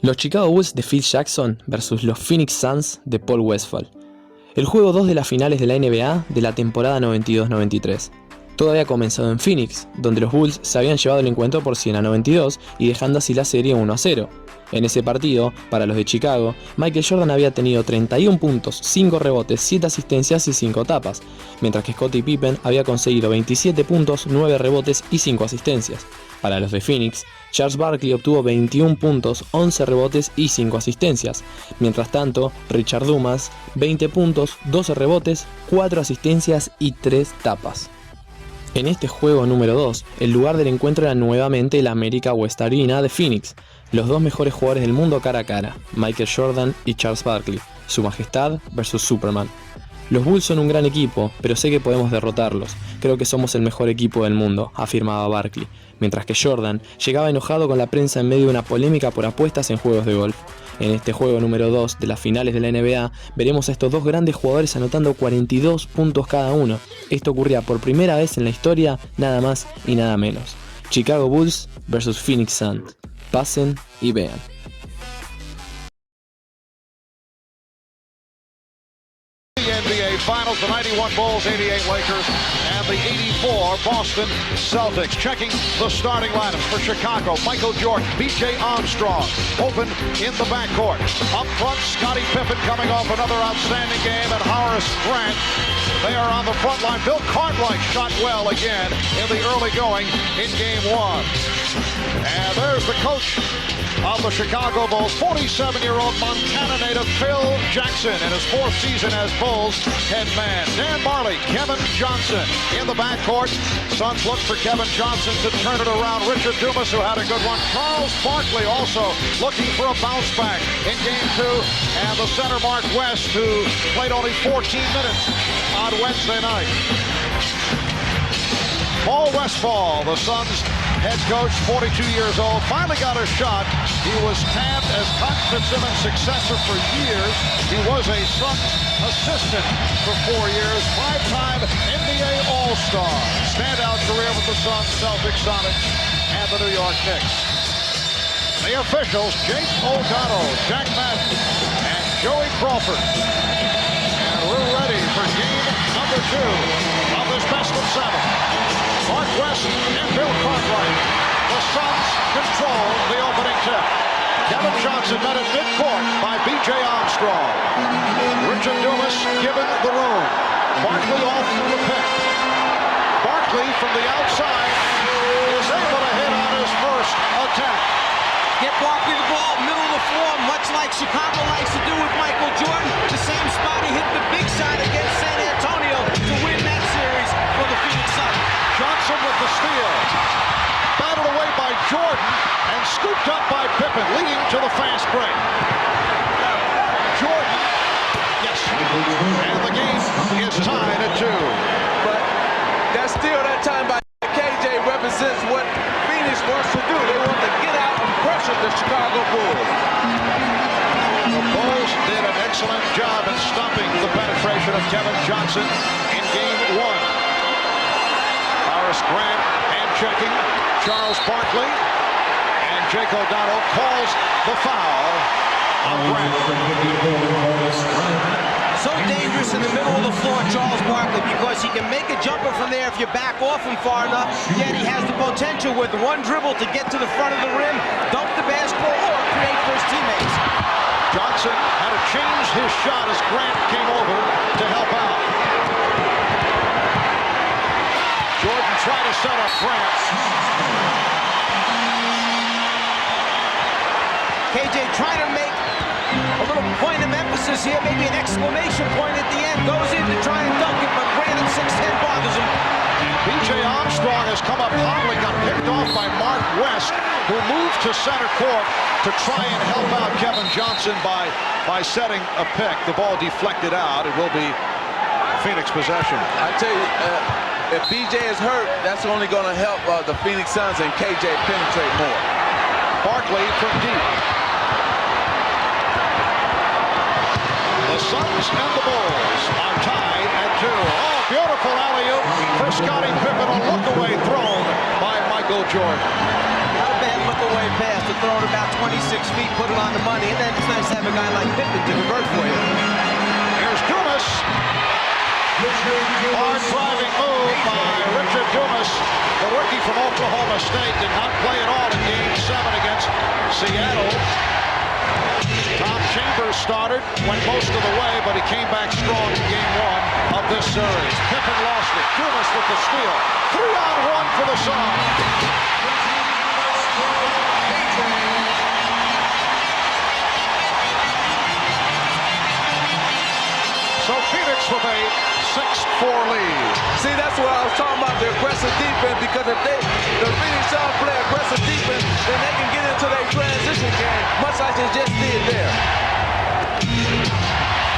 Los Chicago Bulls de Phil Jackson versus los Phoenix Suns de Paul Westphal. El juego 2 de las finales de la NBA de la temporada 92-93. Todo había comenzado en Phoenix, donde los Bulls se habían llevado el encuentro por 100-92 y dejando así la serie 1-0. En ese partido, para los de Chicago, Michael Jordan había tenido 31 puntos, 5 rebotes, 7 asistencias y 5 tapas, mientras que Scottie Pippen había conseguido 27 puntos, 9 rebotes y 5 asistencias. Para los de Phoenix, Charles Barkley obtuvo 21 puntos, 11 rebotes y 5 asistencias. Mientras tanto, Richard Dumas, 20 puntos, 12 rebotes, 4 asistencias y 3 tapas. En este juego número 2, el lugar del encuentro era nuevamente el America West Arena de Phoenix, los dos mejores jugadores del mundo cara a cara, Michael Jordan y Charles Barkley, su majestad versus Superman. Los Bulls son un gran equipo, pero sé que podemos derrotarlos. Creo que somos el mejor equipo del mundo, afirmaba Barkley, mientras que Jordan llegaba enojado con la prensa en medio de una polémica por apuestas en juegos de golf. En este juego número 2 de las finales de la NBA, veremos a estos dos grandes jugadores anotando 42 puntos cada uno. Esto ocurría por primera vez en la historia, nada más y nada menos. Chicago Bulls versus Phoenix Suns. Pasen y vean. NBA Finals, the 91 Bulls, 88 Lakers, and the 84 Boston Celtics. Checking the starting lineups for Chicago. Michael Jordan, B.J. Armstrong, open in the backcourt. Up front, Scottie Pippen coming off another outstanding game, and Horace Grant. They are on the front line. Bill Cartwright shot well again in the early going in Game 1. And there's the coach of the Chicago Bulls, 47-year-old Montana native Phil Jackson in his 4th season as Bulls head man. Dan Barkley, Kevin Johnson in the backcourt. Suns look for Kevin Johnson to turn it around. Richard Dumas, who had a good one. Charles Barkley also looking for a bounce back in Game 2. And the center Mark West, who played only 14 minutes on Wednesday night. Paul Westphal, the Suns head coach, 42 years old, finally got a shot. He was tabbed as Todd Fitzsimmons' successor for years. He was a Suns assistant for 4 years, 5-time NBA All-Star. Standout career with the Suns, Celtics, Sonics, and the New York Knicks. The officials, Jake O'Donnell, Jack Madden, and Joey Crawford. And we're ready for game number 2 of this best of 7. Mark West and Bill Cartwright. The Suns control the opening tip. Kevin Johnson met at midcourt by B.J. Armstrong. Richard Dumas given the room. Barkley off the pick. Barkley from the outside is able to hit on his first attack. Get Barkley the ball, middle of the floor, much like Chicago likes to do with Michael Jordan. The same spot he hit the big shot against San Antonio to win that series for the Phoenix Suns. Johnson with the steal. Battled away by Jordan and scooped up by Pippen, leading to the fast break. Jordan, yes, and the game is tied at 2. But that's still that time by KJ represents what Phoenix wants to do. They want to get out and pressure the Chicago Bulls. The Bulls did an excellent job in stopping the penetration of Kevin Johnson in Game 1. Horace Grant hand checking Charles Barkley, and Jake O'Donnell calls the foul on Grant. So dangerous in the middle of the floor, Charles Barkley, because he can make a jumper from there if you back off him far enough, yet he has the potential with one dribble to get to the front of the rim, dunk the basketball, or create for his teammates. Johnson had to change his shot as Grant came over to help out. Jordan tried to set up Grant. KJ trying to make a little point of emphasis here, maybe an exclamation point at the end, goes in to try and dunk it, but Grant at 6'10" bothers him. B.J. Armstrong has come up hobbling, got picked off by Mark West, who moved to center court to try and help out Kevin Johnson by setting a pick. The ball deflected out. It will be Phoenix possession. I tell you, if BJ is hurt, that's only going to help the Phoenix Suns and KJ penetrate more. Barkley from deep. The Suns and the Bulls are tied at 2. Oh, beautiful alley-oop for Scottie Pippen. A look-away thrown by Michael Jordan. Not a bad look throwaway pass to throw it about 26 feet, put it on the money, and then it's nice to have a guy like Pippen to convert for you. Here's Dumas. Hard driving move by Richard Dumas. The rookie from Oklahoma State did not play at all in Game 7 against Seattle. Tom Chambers started, went most of the way, but he came back strong in Game 1 of this series. Pippen lost it. Dumas with the steal. 3-on-1 for the Suns. So Phoenix with a 6-4 lead. See, that's what I was talking about, the aggressive defense, because if the Phoenix Suns play aggressive defense, then they can get into their transition game, much like they just did there.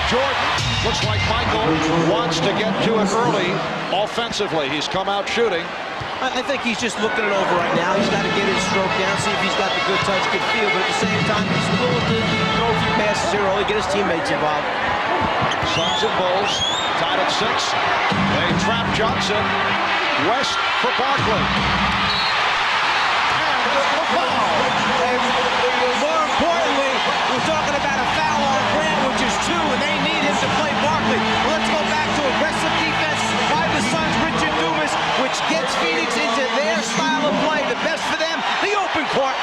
Jordan looks like Michael wants to get to it early offensively. He's come out shooting. I think he's just looking it over right now. He's got to get his stroke down, see if he's got the good touch, good feel, but at the same time, he's willing to throw a few passes here early, get his teammates involved. Suns and Bulls tied at 6. They trap Johnson. West for Barkley. And the foul. And more importantly, we're talking about a foul on Grant, which is 2, and they need him to play Barkley. Well, let's go back to aggressive defense by the Suns, Richard Dumas, which gets Phoenix into their style of play. The best for them, the open court.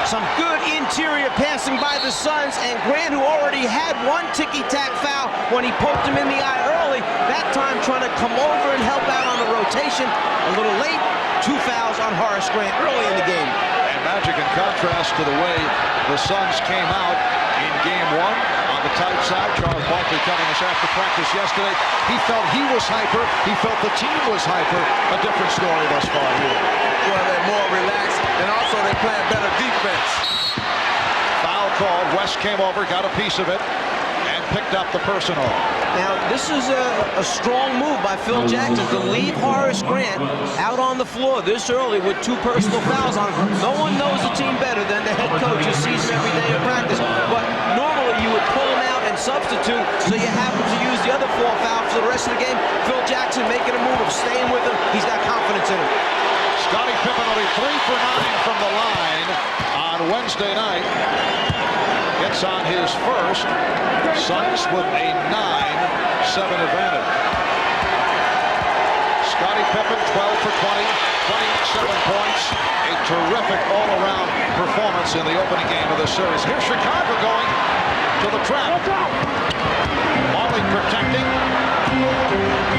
Some good interior passing by the Suns, and Grant, who already had one ticky-tack foul when he poked him in the eye early, that time trying to come over and help out on the rotation. A little late, 2 fouls on Horace Grant early in the game. And Magic, in contrast to the way the Suns came out in Game 1 on the tight side. Charles Barkley telling us after practice yesterday, he felt he was hyper, he felt the team was hyper. A different story thus far here. Well, they're more relaxed, and also they're playing better defense. Foul called. West came over, got a piece of it, and picked up the personal. Now, this is a strong move by Phil Jackson to leave Horace Grant out on the floor this early with 2 personal fouls on him. No one knows the team better than the head coach who sees him every day in practice. But normally you would pull him out and substitute, so you happen to use the other 4 fouls for the rest of the game. Phil Jackson making a move of staying with him. He's got confidence in him. Scottie Pippen only 3 for 9 from the line on Wednesday night. Gets on his first. Suns with a 9-7 advantage. Scottie Pippen 12 for 20, 27 points. A terrific all-around performance in the opening game of this series. Here's Chicago going to the trap. Marley protecting.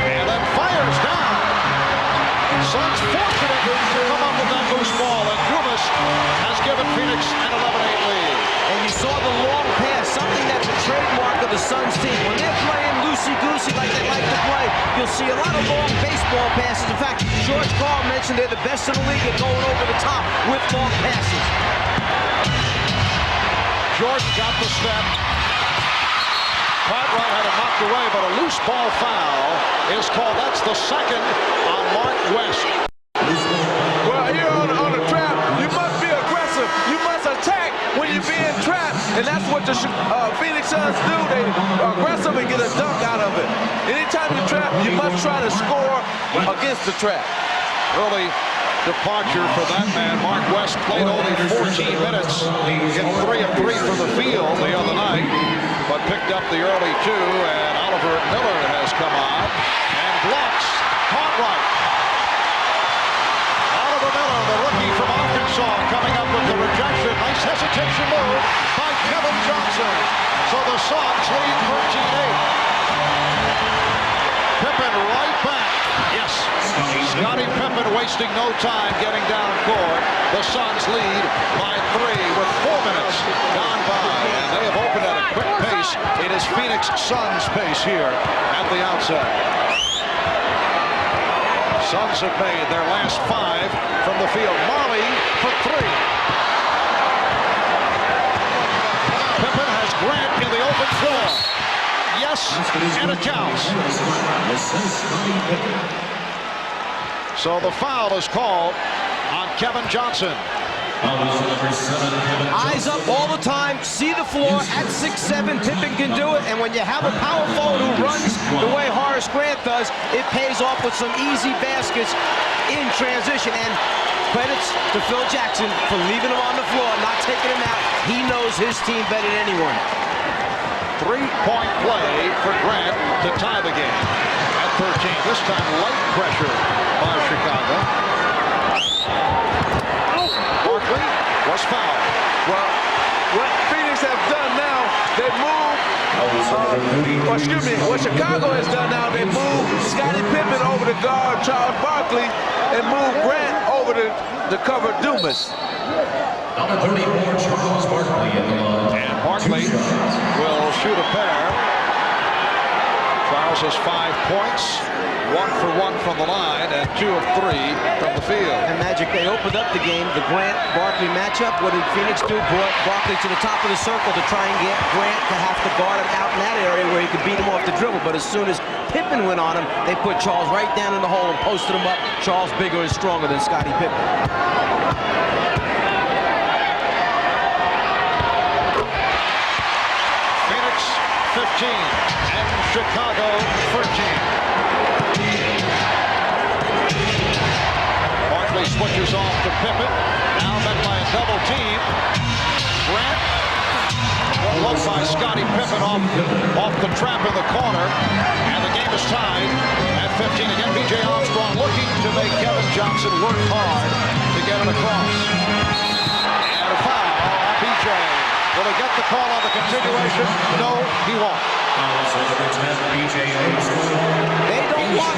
And then fires down. Suns fortunate to come up with that loose ball, and Dumas has given Phoenix an 11-8 lead. And you saw the long pass, something that's a trademark of the Suns team. When they're playing loosey-goosey like they like to play, you'll see a lot of long baseball passes. In fact, George Karl mentioned they're the best in the league at going over the top with long passes. Jordan got the step. Cartwright had it knocked away, but a loose ball foul is called. That's the second on Mark West. Well, here on the trap, you must be aggressive. You must attack when you're being trapped. And that's what the Phoenix Suns do. They are aggressive and get a dunk out of it. Anytime you trap, you must try to score against the trap. Early departure for that man. Mark West played only 14 minutes. He hit 3 of 3 from the field the other night, but picked up the early 2, and Oliver Miller has come on and blocks Cartwright. Oliver Miller, the rookie from Arkansas, coming up with the rejection. Nice hesitation move by Kevin Johnson. So the Suns lead 13-8. Pippen right back. Yes, Scottie Pippen wasting no time getting down court. The Suns lead by 3 with 4 minutes gone by. And they have opened at a quick pace. It is Phoenix Suns pace here at the outset. Suns have made their last 5 from the field. Marley for 3. Pippen has Grant in the open floor. Yes, and it counts. So the foul is called on Kevin Johnson. Eyes up all the time, see the floor at 6'7". Pippen can do it, and when you have a power forward who runs the way Horace Grant does, it pays off with some easy baskets in transition. And credits to Phil Jackson for leaving him on the floor, not taking him out. He knows his team better than anyone. 3-point play for Grant to tie the game at 13. This time light pressure by Chicago. Barkley was fouled. Well, what Phoenix have done now, they move, what Chicago has done now, they move Scottie Pippen over to guard Charles Barkley and move Grant over to cover Dumas. Number 34, Charles Barkley in the line. And Barkley will shoot a pair. Charles has 5 points, 1 for 1 from the line, and 2 of 3 from the field. And Magic, they opened up the game, the Grant-Barkley matchup. What did Phoenix do? Brought Barkley to the top of the circle to try and get Grant to have to guard him out in that area where he could beat him off the dribble. But as soon as Pippen went on him, they put Charles right down in the hole and posted him up. Charles bigger and stronger than Scottie Pippen. Phoenix 15 and Chicago 13. Barkley switches off to Pippen. Now met by a double team. Grant, well looked by Scottie Pippen off the trap in the corner. And the game is tied at 15 again. B.J. Armstrong looking to make Kevin Johnson work hard to get it across. And a foul on B.J. Will he get the call on the continuation? No, he won't. They don't want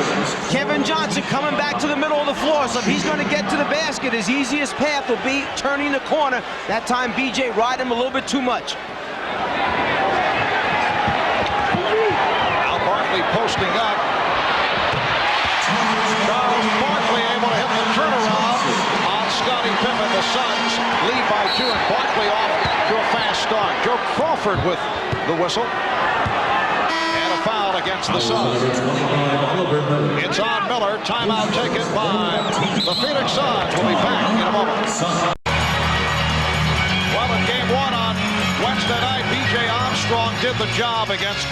Kevin Johnson coming back to the middle of the floor, so if he's going to get to the basket, his easiest path will be turning the corner. That time, B.J. ride him a little bit too much. Now Barkley posting up. Charles Barkley able to hit the turnaround on Scottie Pippen. The Suns lead by 2, and Barkley off to a fast start. Joe Crawford with the whistle. And a foul against the Suns. It's on Miller. Timeout taken by the Phoenix Suns. We'll be back in a moment. Well, in game 1 on Wednesday night, B.J. Armstrong did the job against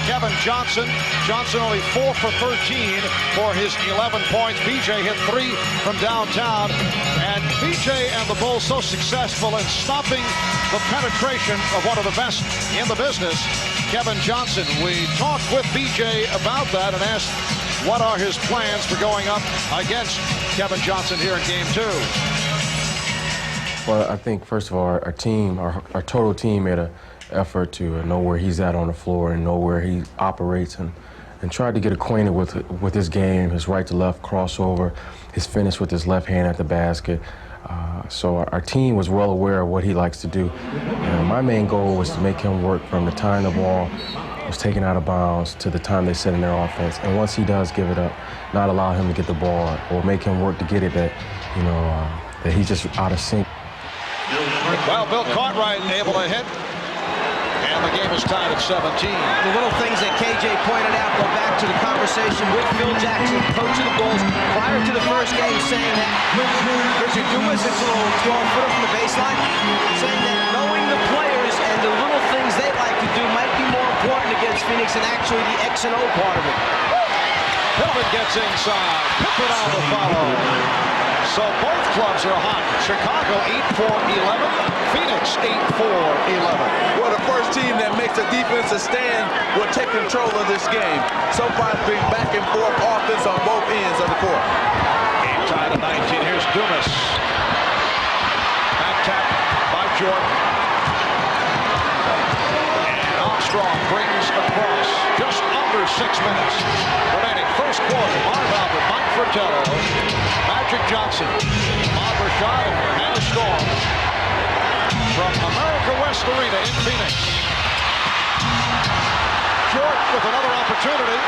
Kevin Johnson. Johnson only 4 for 13 for his 11 points. B.J. hit 3 from downtown. And B.J. and the Bulls so successful in stopping the penetration of one of the best in the business, Kevin Johnson. We talked with B.J. about that and asked what are his plans for going up against Kevin Johnson here in game 2. Well, I think, first of all, our team, our total team made an effort to know where he's at on the floor and know where he operates and tried to get acquainted with his game, his right to left crossover, his finish with his left hand at the basket. So our team was well aware of what he likes to do. And my main goal was to make him work from the time the ball was taken out of bounds to the time they set in their offense. And once he does give it up, not allow him to get the ball or make him work to get it that he's just out of sync. Well, Bill Cartwright able to hit. And the game is tied at 17. The little things that KJ pointed out go back to the conversation with Phil Jackson, coach of the Bulls, prior to the first game, saying that Richard Dumas hits a little 12-footer from the baseline, saying that knowing the players and the little things they like to do might be more important against Phoenix than actually the X and O part of it. Pippen gets inside. Pippen on the follow. So both clubs are hot. Chicago 8-for-11. Phoenix 8-for-11. Well, the first team that makes a defensive stand will take control of this game. So far, it's been back and forth offense on both ends of the court. Game tied at 19. Here's Dumas. Back tap by Jordan. And Armstrong brings across just under 6 minutes remaining. First quarter. Marv Albert, Mike Fratello, Magic Johnson, Bob Rashad, and a Storm from America West Arena in Phoenix. Jordan with another opportunity.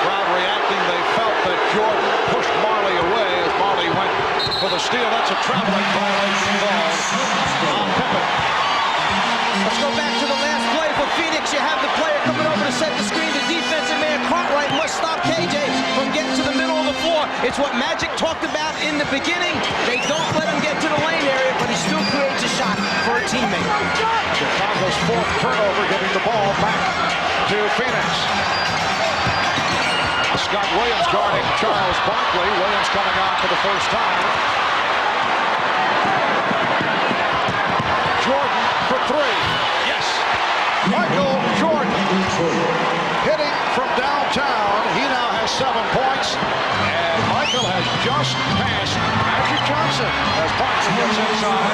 Crowd reacting. They felt that Jordan pushed Marley away as Marley went for the steal. That's a traveling violation on Pippen. Let's go back to the last play for Phoenix. You have the player coming over to set the screen. The defensive man, Cartwright, must stop KJ from getting to the middle of the floor. It's what Magic talked about in the beginning. They don't let him get to the lane area, but he still creates a shot for a teammate. Chicago's 4th turnover, giving the ball back to Phoenix. Williams guarding Charles Barkley. Williams coming on for the first time. Jordan for three. Yes. Michael Jordan hitting from downtown. He now has 7 points. And Michael has just passed Magic Johnson as Barkley gets inside.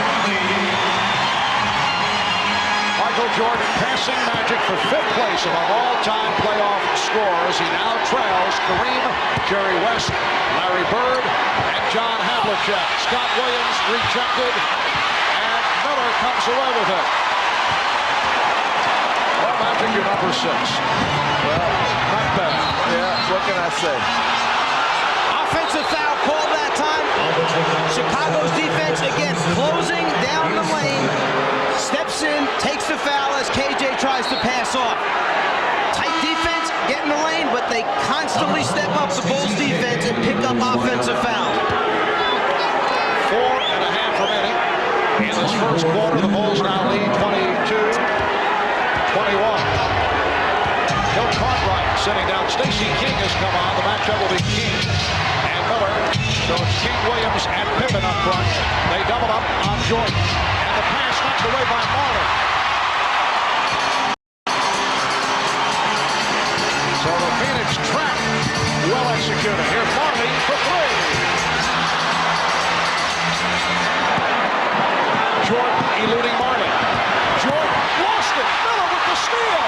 Michael Jordan passing Magic for 5th place among all-time playoff scorers. He now trails Kareem, Jerry West, Larry Bird, and John Havlicek. Scott Williams rejected, and Miller comes away with it. Well, Magic, you're number 6. Well, not bad. Yeah, what can I say? Offensive foul called that time. Chicago's defense, again, closing down the lane. Steps in, takes the foul as KJ tries to pass off. Tight defense, get in the lane, but they constantly step up the Bulls defense and pick up offensive foul. 4.5 remaining in this first quarter. The Bulls now lead 22-21. Bill Cartwright sitting down. Stacey King has come on. The matchup will be King and Miller. So it's King, Williams, and Pippen up front. They double up on Jordan. And the pass knocked away by Marley. So the Phoenix trap well executed. Here's Marley for three. Jordan eluding Marley. Jordan lost it. Miller with the steal.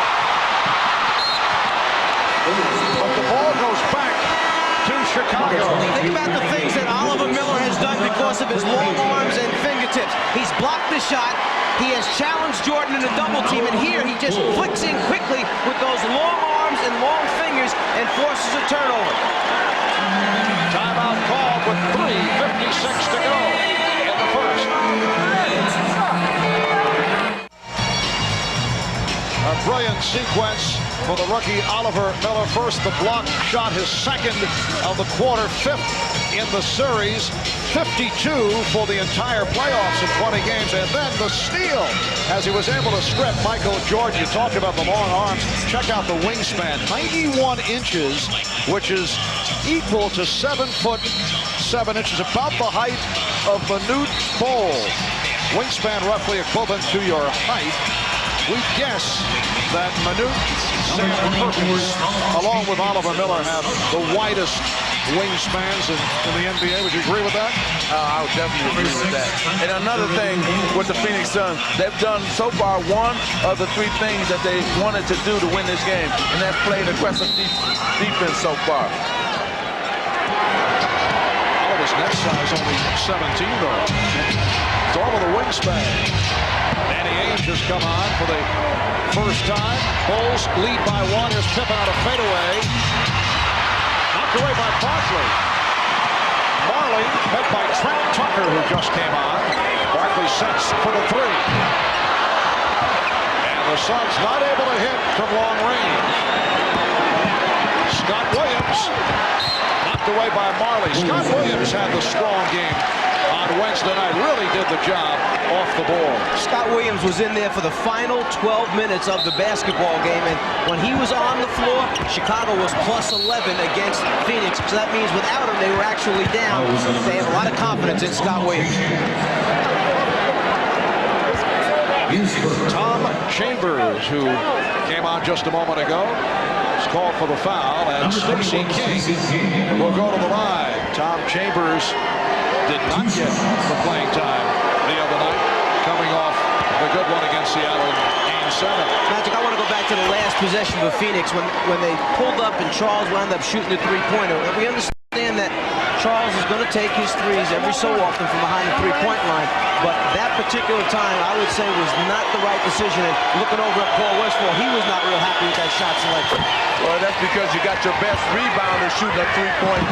But the ball goes back to Chicago. Think about the things that Oliver Miller has done because of his long arms and fingertips. He's blocked the shot. He has challenged Jordan in a double team, and here he just flicks in quickly with those long arms and long fingers and forces a turnover. Timeout called with 3:56 to go in the first. A brilliant sequence for the rookie Oliver Miller. First, the block shot, his second of the quarter, 5th in the series, 52 for the entire playoffs in 20 games, and then the steal as he was able to strip Michael Jordan. You talked about the long arms. Check out the wingspan, 91 inches, which is equal to 7 foot 7 inches, about the height of Manute Bol. Wingspan roughly equivalent to your height. We guess that Manute, Sam Perkins, along with Oliver Miller, have the widest wingspans in the NBA. Would you agree with that? I would definitely agree with that. And another thing with the Phoenix Suns, they've done so far one of the 3 things that they wanted to do to win this game, and that's played aggressive defense so far. Oliver's net size only 17, though. It's all of the wingspan. Danny Ainge has come on for the first time. Bulls lead by 1. Here's Pippen on a fadeaway. Knocked away by Barkley. Marley met by Trent Tucker, who just came on. Barkley sets for the 3. And the Suns not able to hit from long range. Scott Williams knocked away by Marley. Scott Williams had the strong game on Wednesday night. Really did the job off the ball. Scott Williams was in there for the final 12 minutes of the basketball game, and when he was on the floor, Chicago was plus 11 against Phoenix. So that means without him, they were actually down. They have a lot of confidence in Scott Williams. Tom Chambers, who came on just a moment ago, is called for the foul, and Stacey King will go to the line. Tom Chambers did not get the playing time the other night, coming off the good one against Seattle in Game 7. Magic, I want to go back to the last possession for Phoenix when they pulled up and Charles wound up shooting the 3-pointer. And we understand that Charles is going to take his threes every so often from behind the 3-point line. But that particular time, I would say, was not the right decision. And looking over at Paul Westphal, he was not real happy with that shot selection. Well, that's because you got your best rebounder shooting a 3-point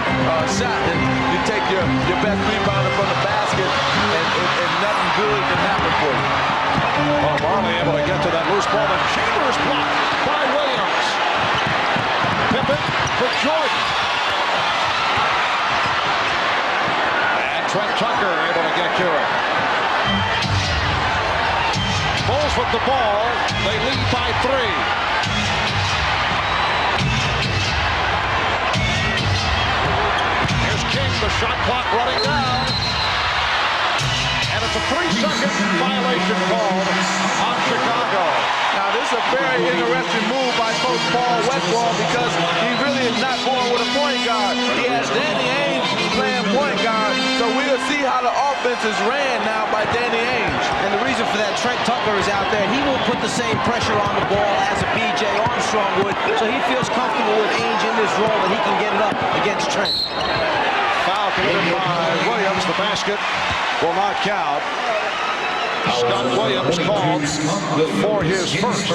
shot, and you take your best rebounder from the basket, and nothing good can happen for you. Well, Marley able to get to that loose ball, and Chambers blocked by Williams. Pippen for Jordan. And Trent Tucker able to get to it. Bulls with the ball. They lead by 3. violation called on Chicago. Now, this is a very interesting move by Coach Paul Westphal because he really is not going with a point guard. He has Danny Ainge playing point guard, so we'll see how the offense is ran now by Danny Ainge. And the reason for that, Trent Tucker is out there. He won't put the same pressure on the ball as a B.J. Armstrong would, so he feels comfortable with Ainge in this role that he can get it up against Trent. Foul committed by Williams. The basket will not count. Scott Williams called for his first.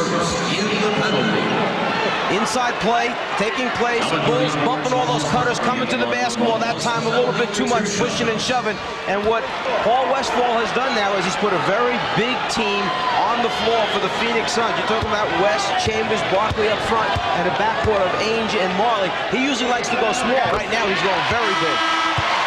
Inside play, taking place, the Bulls bumping all those cutters, coming to the basketball, that time a little bit too much pushing and shoving. And what Paul Westphal has done now is he's put a very big team on the floor for the Phoenix Suns. You're talking about West, Chambers, Barkley up front, and a backcourt of Ainge and Marley. He usually likes to go small. Right now he's going very big.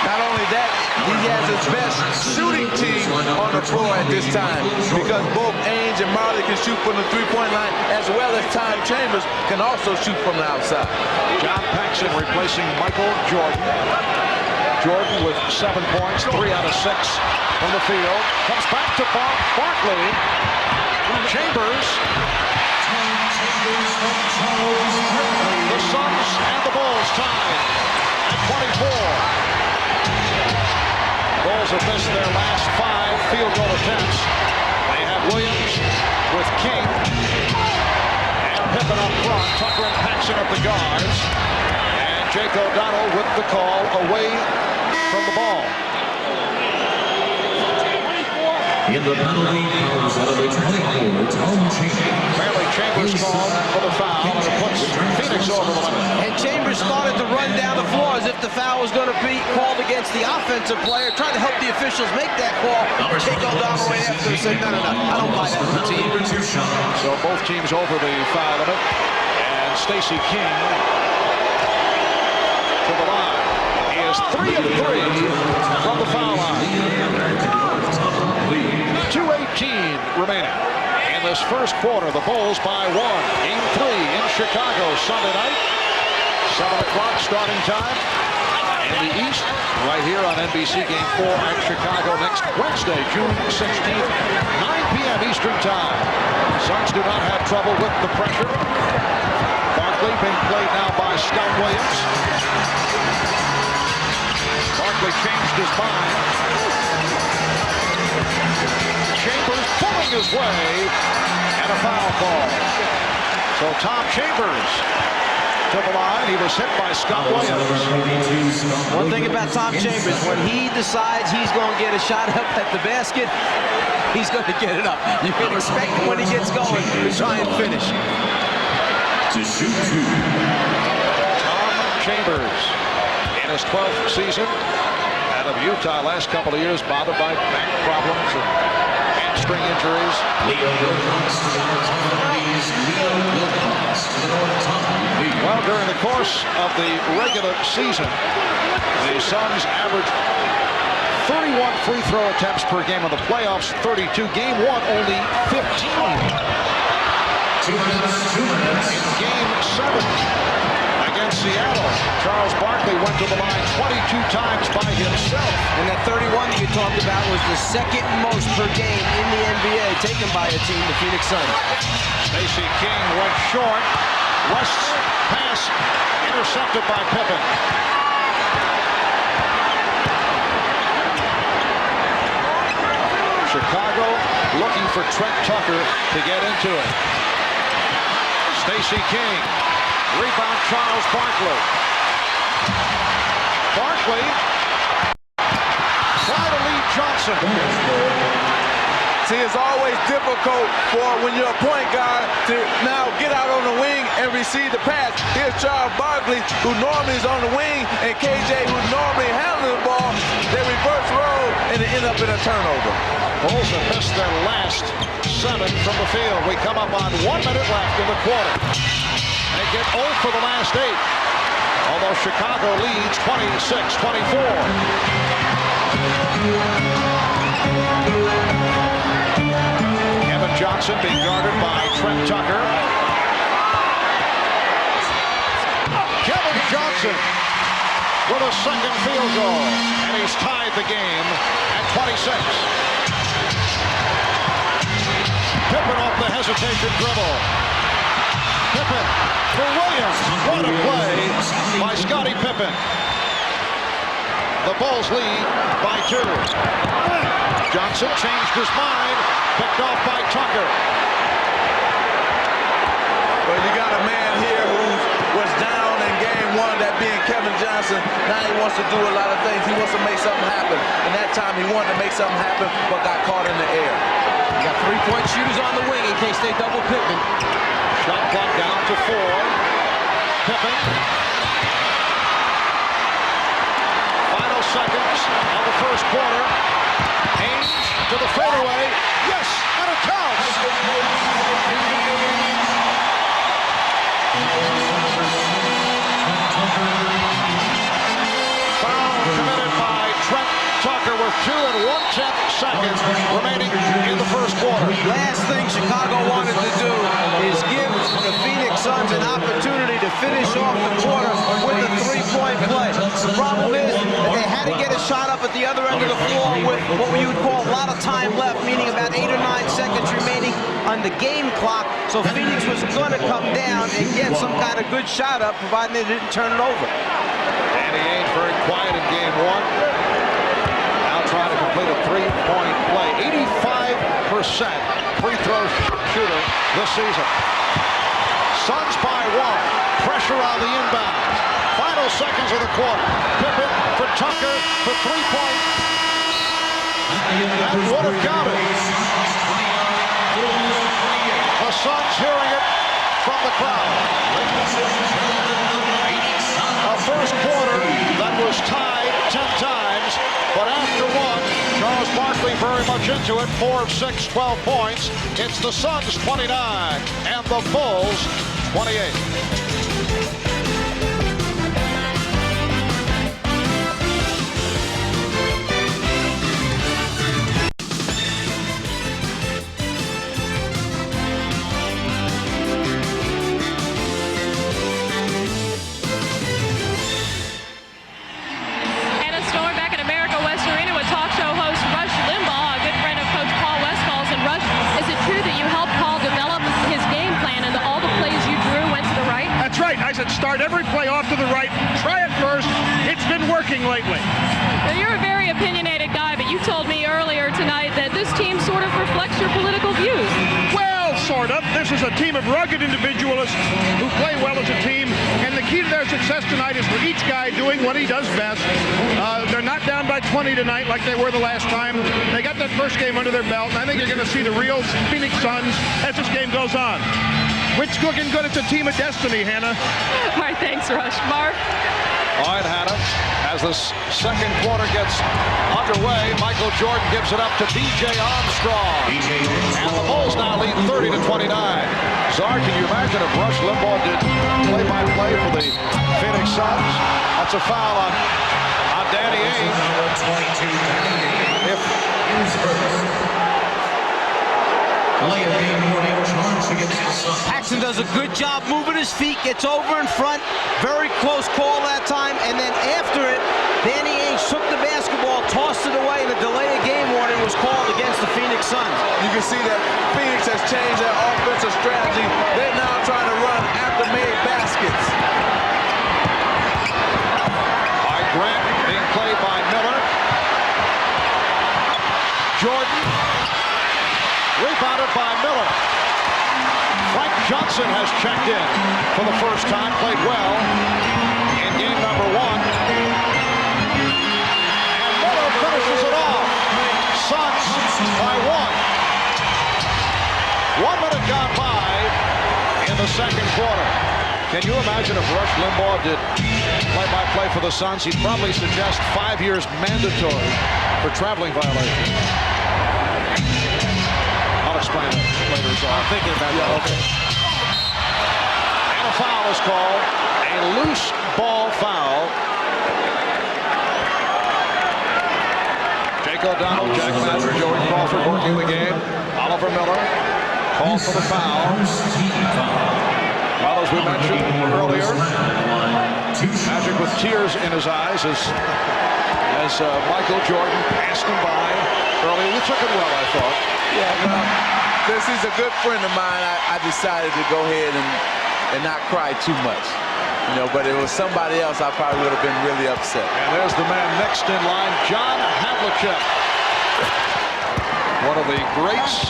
Not only that, he has his best shooting team on the floor at this time because both Ainge and Marley can shoot from the three-point line as well as Tom Chambers can also shoot from the outside. John Paxson replacing Michael Jordan. Jordan with 7 points, 3 out of 6 from the field. Comes back to Barkley. Chambers. The Suns and the Bulls tied at 24. Bulls have missed their last 5 field goal attempts. They have Williams with King and Pippen up front. Tucker and Paxson at the guards. And Jake O'Donnell with the call away from the ball. In the penalty, comes out of the 24, Tom Chambers. Apparently Chambers called for the foul, and it puts Phoenix over the limit. And Chambers started to run down the floor as if the foul was going to be called against the offensive player, trying to help the officials make that call. Jake O'Donnell right after and said, no, I don't buy that routine. So both teams over the foul limit. And Stacey King to the line. He is 3 of 3 from the foul line. 2:18 remaining. In this first quarter, the Bulls by 1. Game 3 in Chicago Sunday night. 7 o'clock starting time. In the East, right here on NBC, Game 4 at Chicago next Wednesday, June 16th, 9 p.m. Eastern Time. Suns do not have trouble with the pressure. Barkley being played now by Scott Williams. Barkley changed his mind. Chambers pulling his way, and a foul call. So Tom Chambers to the line. He was hit by Scott Williams. One thing about Tom Chambers, when he decides he's going to get a shot up at the basket, he's going to get it up. You can expect him when he gets going to try and finish. To shoot 2. Tom Chambers in his 12th season out of Utah. Last couple of years bothered by back problems and hamstring injuries. Well, during the course of the regular season, the Suns averaged 31 free throw attempts per game. In the playoffs, 32. Game 1, only 15. 2 minutes. In Game 7 against Seattle, Charles Barkley went to the line 22 times by himself. And that 31 that you talked about was the second most per game in the NBA taken by a team, the Phoenix Suns. Stacey King went short. West's pass intercepted by Pippen. Chicago looking for Trent Tucker to get into it. Stacey King. Rebound Charles Barkley. Barkley. Try to lead Johnson. See, it's always difficult for when you're a point guard to now get out on the wing and receive the pass. Here's Charles Barkley, who normally is on the wing, and KJ, who normally handles the ball. They reverse roll, and it ends up in a turnover. Bulls have missed their last 7 from the field. We come up on 1 minute left in the quarter. They get 0 for the last 8. Although Chicago leads 26-24. Johnson being guarded by Trent Tucker. Kevin Johnson with a second field goal, and he's tied the game at 26. Pippen off the hesitation dribble. Pippen for Williams. What a play by Scottie Pippen. The Bulls lead by 2. Johnson changed his mind. Picked off by Tucker. Well, you got a man here who was down in game 1, that being Kevin Johnson. Now he wants to do a lot of things. He wants to make something happen. And that time he wanted to make something happen, but got caught in the air. You got 3-point shooters on the wing in case they double Pippen. Shot clock down to 4. Pippen. Final seconds of the first quarter. Haynes to the fadeaway. Yes, and it counts. Foul committed by Trent Tucker with 2 1/10 seconds remaining in the first quarter. Last thing Chicago wanted to do is give the Phoenix Suns an opportunity to finish off the quarter with a 3-point play. The problem is that they had to get a shot up at the other end of the floor with what you would call a lot of time left, meaning about 8 or 9 seconds remaining on the game clock. So Phoenix was going to come down and get some kind of good shot up, providing they didn't turn it over. Danny Ainge very quiet in game 1. Now trying to complete a 3-point play. 85% free throw shooter this season. Suns by 1. Pressure on the inbound. Final seconds of the quarter. Pippen for Tucker for 3-point. That would have counted. The Suns hearing it from the crowd. A first quarter that was tied 10 times, but after 1, Charles Barkley very much into it. 4 of 6, 12 points. It's the Suns 29 and the Bulls 28. Start every play off to the right. Try it first. It's been working lately. Well, you're a very opinionated guy, but you told me earlier tonight that this team sort of reflects your political views. Well, sort of. This is a team of rugged individualists who play well as a team, and the key to their success tonight is for each guy doing what he does best. They're not down by 20 tonight like they were the last time. They got that first game under their belt, and I think you're going to see the real Phoenix Suns as this game goes on. Which looking good. It's a team of destiny, Hannah. All right, thanks, Rush. Mark? All right, Hannah. As the second quarter gets underway, Michael Jordan gives it up to B.J. Armstrong. And the Bulls now lead 30-29. Czar, can you imagine if Rush Limbaugh did play-by-play for the Phoenix Suns? That's a foul on Danny Ainge. Paxson does a good job moving his feet, gets over in front. Very close call that time. And then after it, Danny Ainge took the basketball, tossed it away, and a delay of game warning was called against the Phoenix Suns. You can see that Phoenix has changed their offensive strategy. They're now trying to run after-made baskets. By Grant, being played by Miller. Jordan. Rebounded by Miller. Frank Johnson has checked in for the first time, played well in game number 1. And Miller finishes it off. Suns by 1. 1 minute gone by in the second quarter. Can you imagine if Rush Limbaugh did play-by-play for the Suns? He'd probably suggest 5 years mandatory for traveling violations. I'll explain it later. So I'm thinking about that. Okay. And a foul is called. A loose ball foul. Jake O'Donnell, Jack Mather, Joey Crawford working the game. Oliver Miller called for the foul. Well, as we mentioned earlier, Magic with tears in his eyes as Michael Jordan passed him by earlier. You took it well, I thought. Yeah, Since he's a good friend of mine, I decided to go ahead and not cry too much. You know, but if it was somebody else, I probably would have been really upset. And there's the man next in line, John Havlicek. One of the greats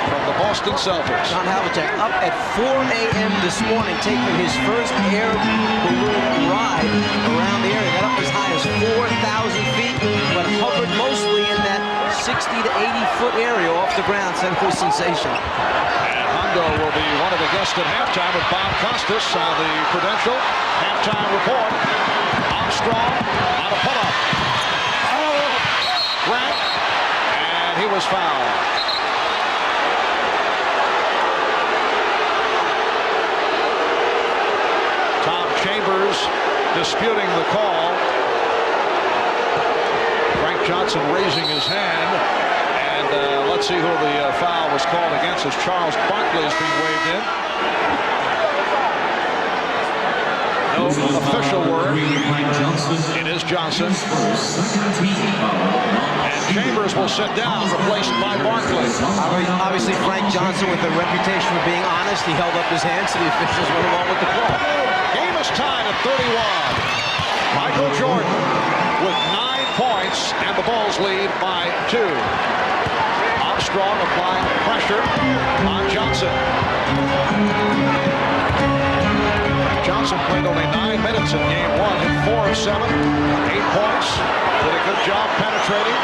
from the Boston Celtics. John Havlicek up at 4 a.m. this morning, taking his first air balloon ride around the area. Got up as high as 4,000 feet, but hovered mostly in that 60 to 80-foot area off the ground. Central sensation. And Hondo will be one of the guests at halftime with Bob Costas on the Prudential halftime report. Armstrong on a pull-up. Grant, and he was fouled. Tom Chambers disputing the call. Frank Johnson raising his hand. And let's see who the foul was called against as Charles Barkley is being waved in. No official word. It is Johnson. And Chambers will sit down, replaced by Barkley. Obviously, Frank Johnson, with a reputation for being honest, he held up his hand, so the officials went along with the call. Game is tied at 31. Michael Jordan with 9 points, and the Bulls lead by 2. Armstrong applying pressure on Johnson. Johnson played only 9 minutes in game 1, hit 4 of 7, 8 points, did a good job penetrating.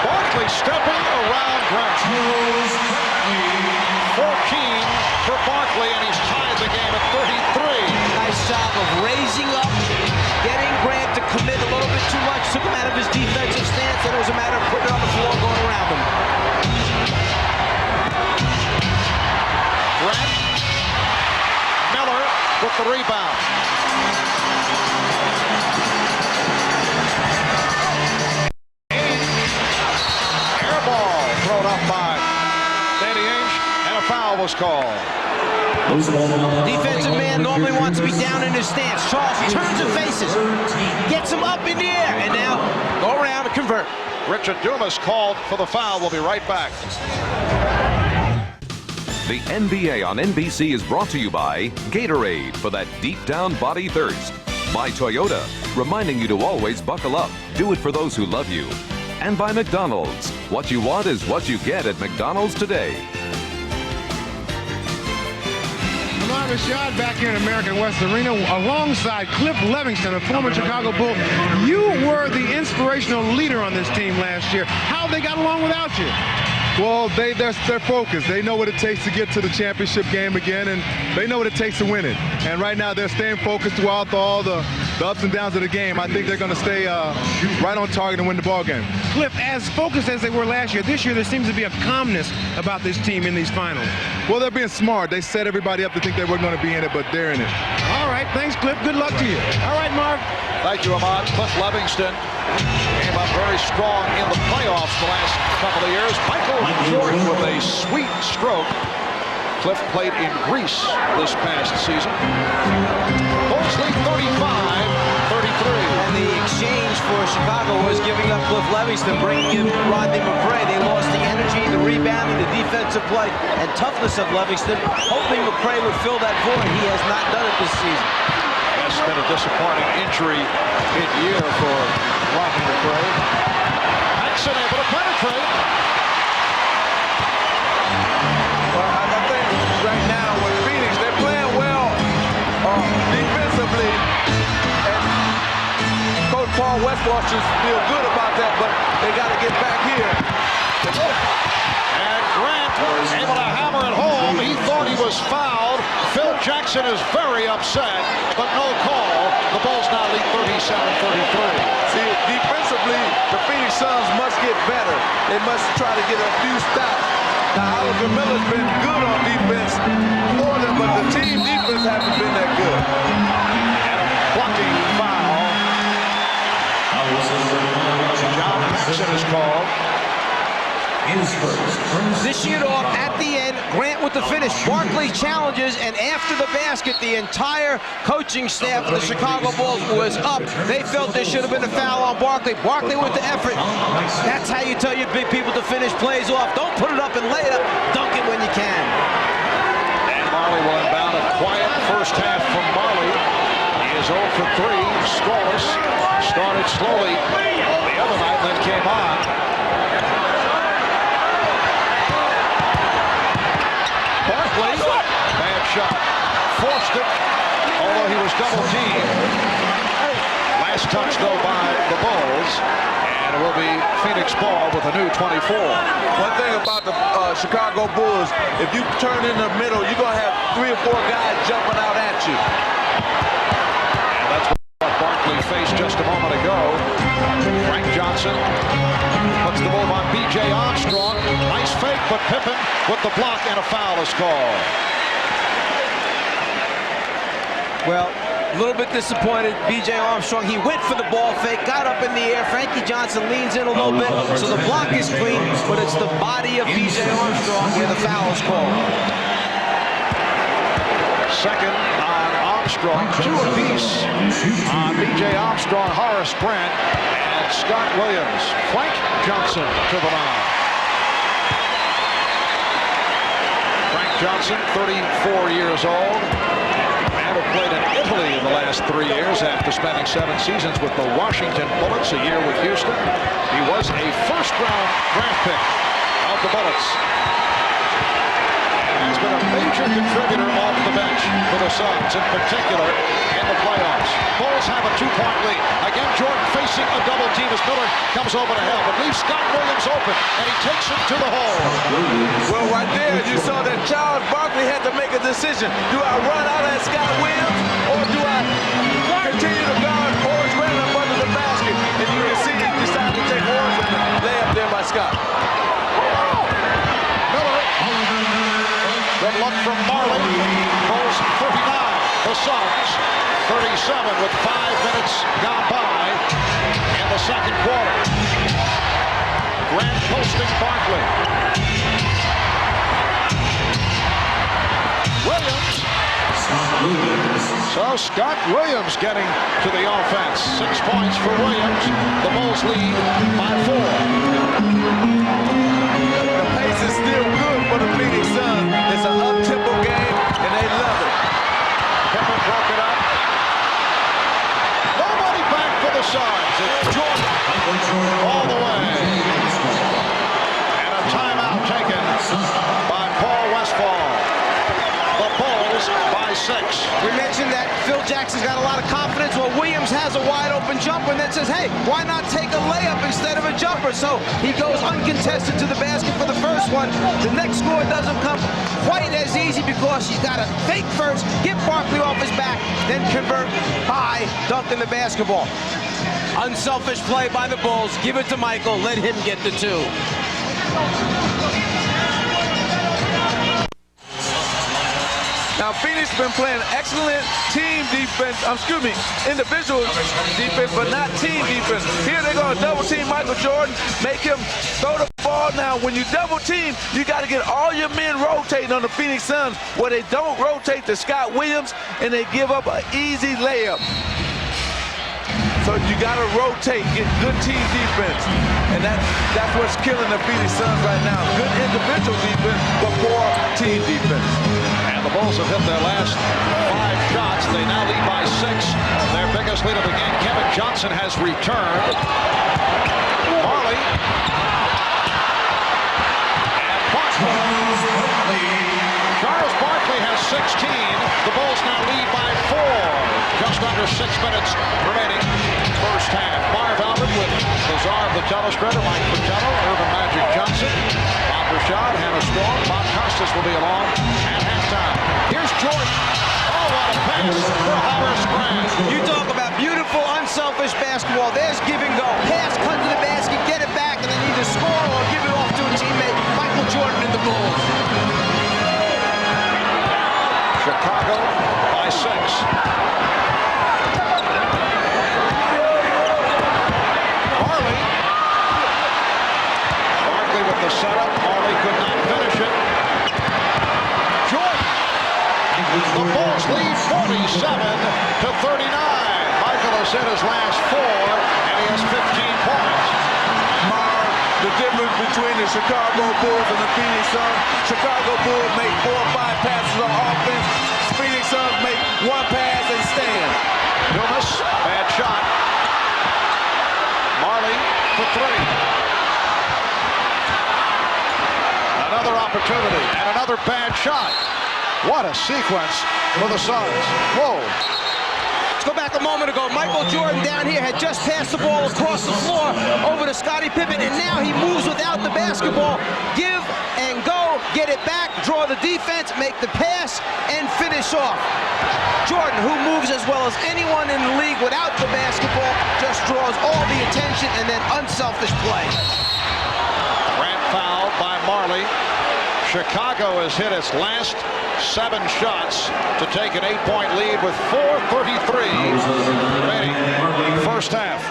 Barkley stepping around Grant. 14 for Barkley, and he's tied the game at 33. Nice job of raising up, getting Grant to commit a little bit too much, took him out of his defensive stance, and it was a matter of putting it on the floor, going around him. Grant, Miller with the rebound. Air ball thrown up by Danny Ainge, and a foul was called. Defensive man normally wants to be down in his stance. Charles turns and faces, gets him up in the air, and now go around and convert. Richard Dumas called for the foul. We'll be right back. The NBA on NBC is brought to you by Gatorade for that deep down body thirst. By Toyota, reminding you to always buckle up. Do it for those who love you. And by McDonald's. What you want is what you get at McDonald's today. Rashad back here in American West Arena alongside Cliff Levingston, a former Chicago Bull. You were the inspirational leader on this team last year. How they got along without you? Well, they're focused. They know what it takes to get to the championship game again, and they know what it takes to win it. And right now, they're staying focused throughout all the ups and downs of the game. I think they're going to stay right on target and win the ball game. Cliff, as focused as they were last year, this year there seems to be a calmness about this team in these finals. Well, they're being smart. They set everybody up to think they weren't going to be in it, but they're in it. All right, thanks, Cliff. Good luck to you. All right, Marv. Thank you, Ahmad. Cliff Levingston came up very strong in the playoffs the last couple of years. Michael Jordan with a sweet stroke. Cliff played in Greece this past season. Bulls lead 35-33. And the exchange for Chicago was giving up Cliff Levingston, bringing in Rodney McRae. They lost the energy, the rebounding, the defensive play, and toughness of Levingston, hoping McRae would fill that void. He has not done it this season. It's been a disappointing injury mid-year for Rodney McRae. Paxson able to penetrate. Well, I think right now with Phoenix, they're playing well defensively. And Coach Paul Westphal should feel good about that, but they got to get back here. And Grant was able to hammer it home. He thought he was fouled. Phil Jackson is very upset, but no call. The Bulls now lead 37-33. See, defensively, the Phoenix Suns must get better. They must try to get a few stops. Now, Oliver Miller's been good on defense for them, but the team defense hasn't been that good. And a blocking foul. John Paxson is called. This year off at the end, Grant with the finish. Barkley challenges, and after the basket, the entire coaching staff of the Chicago Bulls was up. They felt there should have been a foul on Barkley. Barkley with the effort. That's how you tell your big people to finish plays off. Don't put it up and lay it up. Dunk it when you can. And Marley will inbound. A quiet first half from Marley. He is 0 for 3, scoreless. Started slowly the other night, then came on. Barkley, bad shot. Forced it, although he was double teamed. Last touch, though, by the Bulls. And it will be Phoenix ball with a new 24. One thing about the Chicago Bulls, if you turn in the middle, you're going to have 3 or 4 guys jumping out at you. And that's what Barkley faced just a moment ago. Frank Johnson puts the move on B.J. Armstrong. Nice fake, but Pippen with the block, and a foul is called. Well, a little bit disappointed. B.J. Armstrong, he went for the ball fake, got up in the air. Frankie Johnson leans in a little bit, so the block is clean, but it's the body of B.J. Armstrong where the foul is called. Second on Armstrong, 2 apiece on B.J. Armstrong, Horace Grant, and Scott Williams. Frank Johnson to the line. Frank Johnson, 34 years old. Played in Italy in the last 3 years after spending 7 seasons with the Washington Bullets, a year with Houston. He was a first-round draft pick of the Bullets. And has been a major contributor off the bench for the Suns, in particular in the playoffs. Bulls have a 2-point lead. Again, Jordan facing a double team as Miller comes over to help, but leaves Scott Williams open, and he takes it to the hole. Well, right there, you saw that Charles Barkley had to make a decision. Do I run out at Scott Williams, or do I continue to guard Horace Grant up under the basket? And you can see he decided to take Horace and lay up there by Scott. Miller. Good luck from Marley. Bulls 39. The Suns 37 with 5 minutes gone by in the second quarter. Grant posting Barkley. Williams. So Scott Williams getting to the offense. 6 points for Williams. The Bulls lead by 4. The pace is still good for the Phoenix Suns. It's an up-tempo game, and they love it. Pippen broke it up. Nobody back for the Suns. It's Jordan all the way. And a timeout taken by Paul Westphal. The Bulls by 6. We mentioned that Phil Jackson's got a lot of confidence. Well, Williams has a wide-open jumper and then says, hey, why not take a layup instead of a jumper? So he goes uncontested to the basket for the first one. The next score doesn't come quite as easy because he's got to fake first, get Barkley off his back, then convert high, dunk in the basketball. Unselfish play by the Bulls. Give it to Michael. Let him get the 2. Now, Phoenix been playing excellent team defense, individual defense, but not team defense. Here they're going to double team Michael Jordan, make him throw the ball. Now, when you double team, you got to get all your men rotating on the Phoenix Suns, where they don't rotate to Scott Williams, and they give up an easy layup. So you got to rotate, get good team defense. And that's what's killing the Phoenix Suns right now. Good individual defense, but poor team defense. And the Bulls have hit their last 5 shots. They now lead by 6. Their biggest lead of the game. Kevin Johnson has returned. Marley. And Barkley. Charles Barkley has 16. The Bulls now lead by 4. Just under 6 minutes remaining. First half. Marv Albert with Lazar of the telestrator, Mike Fratello, Urban Magic Johnson, Bob Rashad, Hannah Strong, Bob Costas will be along at halftime. Here's Jordan. Oh, what a pass for Horace Grant. You talk about beautiful, unselfish basketball. There's give and go. Pass, cut to the basket, get it back, and then either score or give it off to a teammate. Michael Jordan and the Bulls. Chicago by 6. Barkley with the setup. Marley could not finish it. The Bulls lead 47-39. Michael has hit his last 4, and he has 15 points. The difference between the Chicago Bulls and the Phoenix Suns, Chicago Bulls make 4 or 5 passes on offense. Phoenix Suns make 1 pass and stand. Dumas, bad shot. Marley for 3. Another opportunity and another bad shot. What a sequence for the Suns. Whoa. Let's go back a moment ago. Michael Jordan down here had just passed the ball across the floor over to Scottie Pippen, and now he moves without the basketball. Give and go, get it back, draw the defense, make the pass, and finish off. Jordan, who moves as well as anyone in the league without the basketball, just draws all the attention and then unselfish play. Grant fouled by Marley. Chicago has hit its last 7 shots to take an 8-point lead with 4:33 remaining. First half.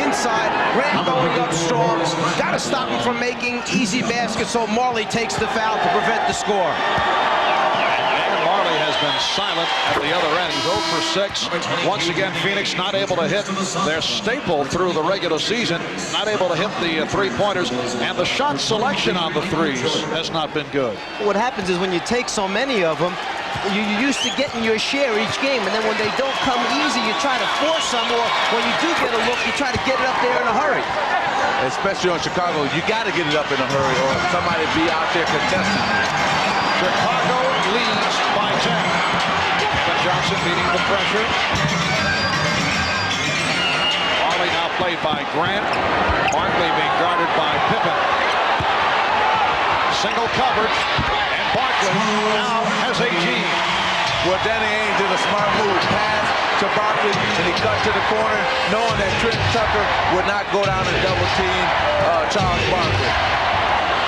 Inside, Grant going up strong. Got to stop him from making easy baskets, so Marley takes the foul to prevent the score. Marley has been silent at the other end. He's 0 for 6. Once again, Phoenix not able to hit their staple through the regular season, not able to hit the three-pointers, and the shot selection on the threes has not been good. What happens is when you take so many of them, you're used to getting your share each game, and then when they don't come easy, you try to force some, or when you do get a look, you try to get it up there in a hurry. Especially on Chicago, you got to get it up in a hurry, or somebody be out there contesting. Chicago leads by 10. But Johnson meeting the pressure. Barkley now played by Grant. Barkley being guarded by Pippen. Single coverage, and Barkley now has 18. Well, Danny Ainge did a smart move. Pass to Barkley, and he cut to the corner, knowing that Trent Tucker would not go down and double team Charles Barkley.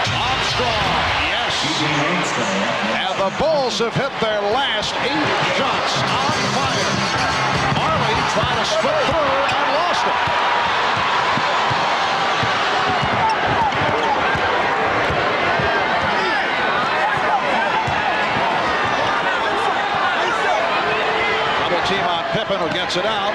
Armstrong, yes. And the Bulls have hit their last 8 shots on fire. Marley tried to slip through and lost it. Double team on Pippen, who gets it out.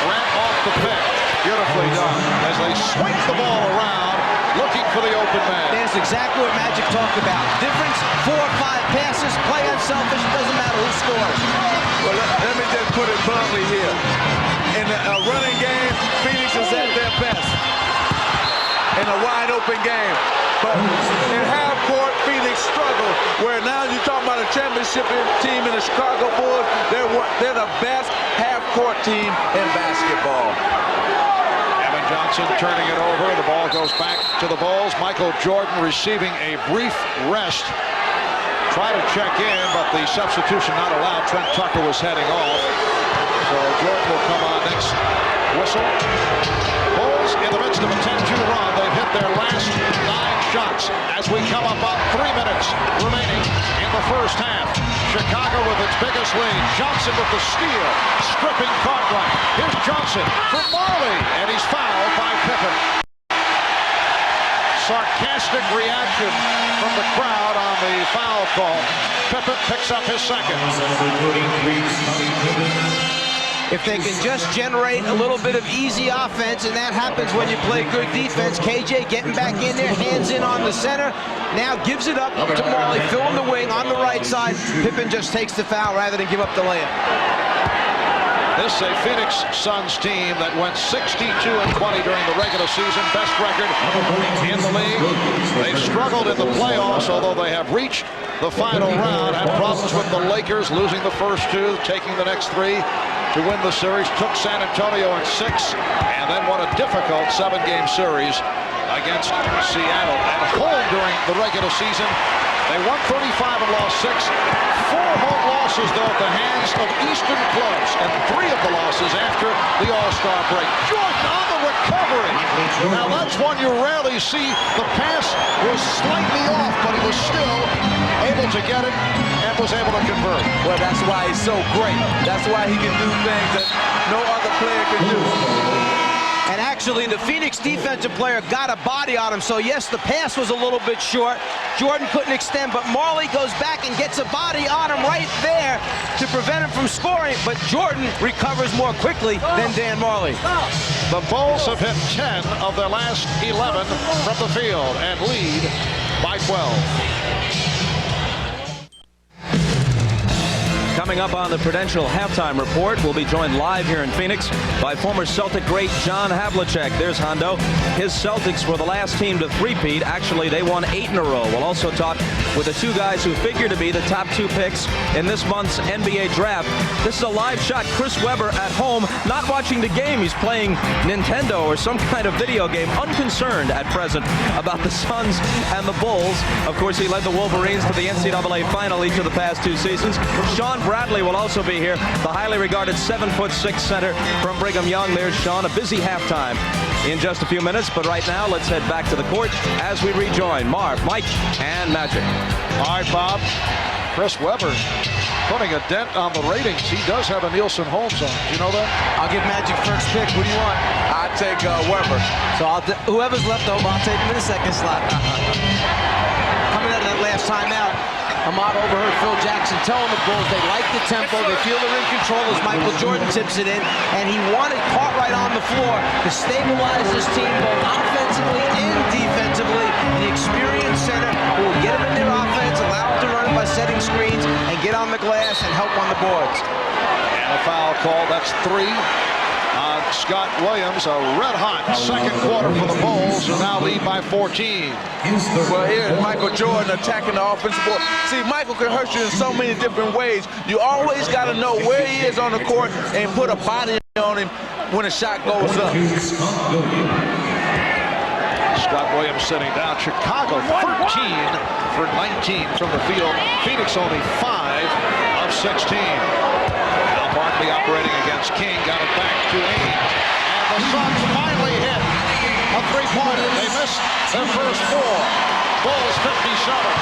Grant off the pick. Beautifully done as they swing the ball around, looking for the open man. That's exactly what Magic talked about. Difference, 4 or 5 passes, play unselfish, it doesn't matter who scores. Well, let me just put it bluntly here. In a running game, Phoenix is at their best. In a wide open game. But in half court, Phoenix struggled. Where now you're talking about a championship team in the Chicago Bulls. They're the best half court team in basketball. Johnson turning it over. The ball goes back to the Bulls. Michael Jordan receiving a brief rest. Try to check in, but the substitution not allowed. Trent Tucker was heading off. So Jordan will come on next whistle. Bulls in the midst of a 10-2 run. They've hit their last 9 shots as we come up on 3 minutes remaining in the first half. Chicago with its biggest lead. Johnson with the steal, stripping Cartwright. Here's Johnson for Marley, and he's fouled by Pippen. Sarcastic reaction from the crowd on the foul call. Pippen picks up his second. If they can just generate a little bit of easy offense, and that happens when you play good defense. KJ getting back in there, hands in on the center. Now gives it up to Marley, filling the wing on the right side. Pippen just takes the foul rather than give up the layup. This is a Phoenix Suns team that went 62-20 during the regular season, best record in the league. They've struggled in the playoffs, although they have reached the final round. Had problems with the Lakers, losing the first 2, taking the next 3 to win the series. Took San Antonio in 6, and then won a difficult 7-game series against Seattle. At home during the regular season, they won 35 and lost 6. 4 home losses, though, at the hands of Eastern clubs, and 3 of the losses after the All-Star break. Jordan on the recovery. Now, that's one you rarely see. The pass was slightly off, but he was still able to get it and was able to convert. Well, that's why he's so great. That's why he can do things that no other player can do. And Actually, the Phoenix defensive player got a body on him, so yes, the pass was a little bit short. Jordan couldn't extend, but Marley goes back and gets a body on him right there to prevent him from scoring, but Jordan recovers more quickly than Dan Marley. The Bulls have hit 10 of their last 11 from the field and lead by 12. Coming up on the Prudential Halftime Report, we'll be joined live here in Phoenix by former Celtic great John Havlicek. There's Hondo. His Celtics were the last team to three-peat. Actually, they won 8 in a row. We'll also talk with the two guys who figure to be the top 2 picks in this month's NBA draft. This is a live shot. Chris Webber at home, not watching the game. He's playing Nintendo or some kind of video game, unconcerned at present about the Suns and the Bulls. Of course, he led the Wolverines to the NCAA final each of the past 2 seasons. Sean Bradley will also be here, the highly regarded 7'6" center from Brigham Young. There's Sean, a busy halftime in just a few minutes, but right now let's head back to the court as we rejoin Marv, Mike, and Magic. All right, Bob. Chris Webber putting a dent on the ratings. He does have a Nielsen Holmes on. Do you know that? I'll give Magic first pick. What do you want? I take Webber. So whoever's left over, I'll take him in the second slot. Coming out of that last timeout, Ahmad overheard Phil Jackson telling the Bulls they like the tempo, they feel they're in control as Michael Jordan tips it in, and he wanted Cartwright on the floor to stabilize this team both offensively and defensively. The experienced center who will get them in their offense, allow them to run it by setting screens, and get on the glass and help on the boards. And a foul call. That's 3 on Scott Williams. A red-hot second quarter for the Bulls, who now lead by 14. Well, here's Michael Jordan attacking the offensive board. See, Michael can hurt you in so many different ways. You always got to know where he is on the court and put a body on him when a shot goes up. Scott Williams sitting down. Chicago 13 for 19 from the field. Phoenix only 5 of 16. Now Barkley operating against King. Got it back to Ames. And the Suns finally hit a three-pointer. They missed their first 4. Bulls 57.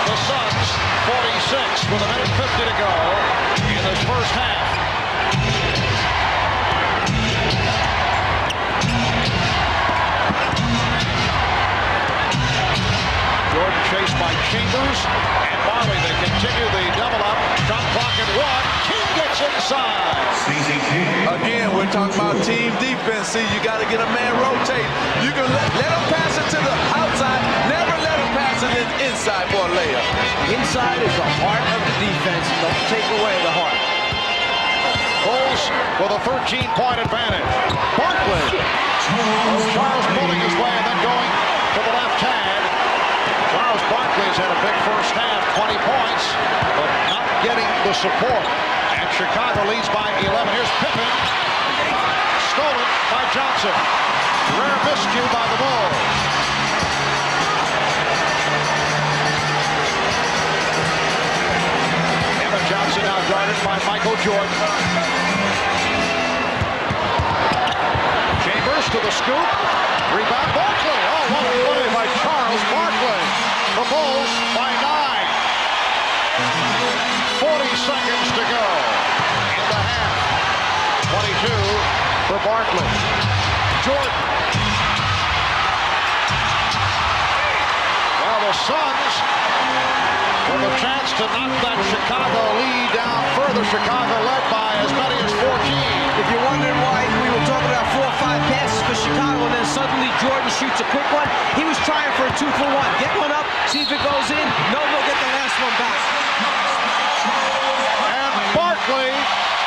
The Suns 46 with a minute 50 to go in this first half. Jordan chased by Chambers and Marley. They continue the double up. Shot clock at 1. King gets inside. Again, we're talking about team defense. See, you got to get a man rotate. You can let him pass it to the outside. Never let him pass it inside for a layup. Inside is the heart of the defense. Don't take away the heart. Bulls with a 13-point advantage. Barkley. Charles pulling his way and then going to the left hand. Charles Barkley's had a big first half, 20 points, but not getting the support. And Chicago leads by 11. Here's Pippen. Stolen by Johnson. Rare miscue by the Bulls. Evan Johnson now guarded by Michael Jordan. Chambers to the scoop. Rebound Barkley. Oh, what a play by Charles Barkley. The Bulls by 9. 40 seconds to go in the half. 22 for Barkley. Jordan. Well, the Suns with a chance to knock that Chicago lead down further. Chicago led by as many as 14. If you're wondering why we were talking about 4 or 5 passes for Chicago and then suddenly Jordan shoots a quick one, he was trying for a 2-for-1. Get one up, see if it goes in. No, they'll get the last one back. And Barkley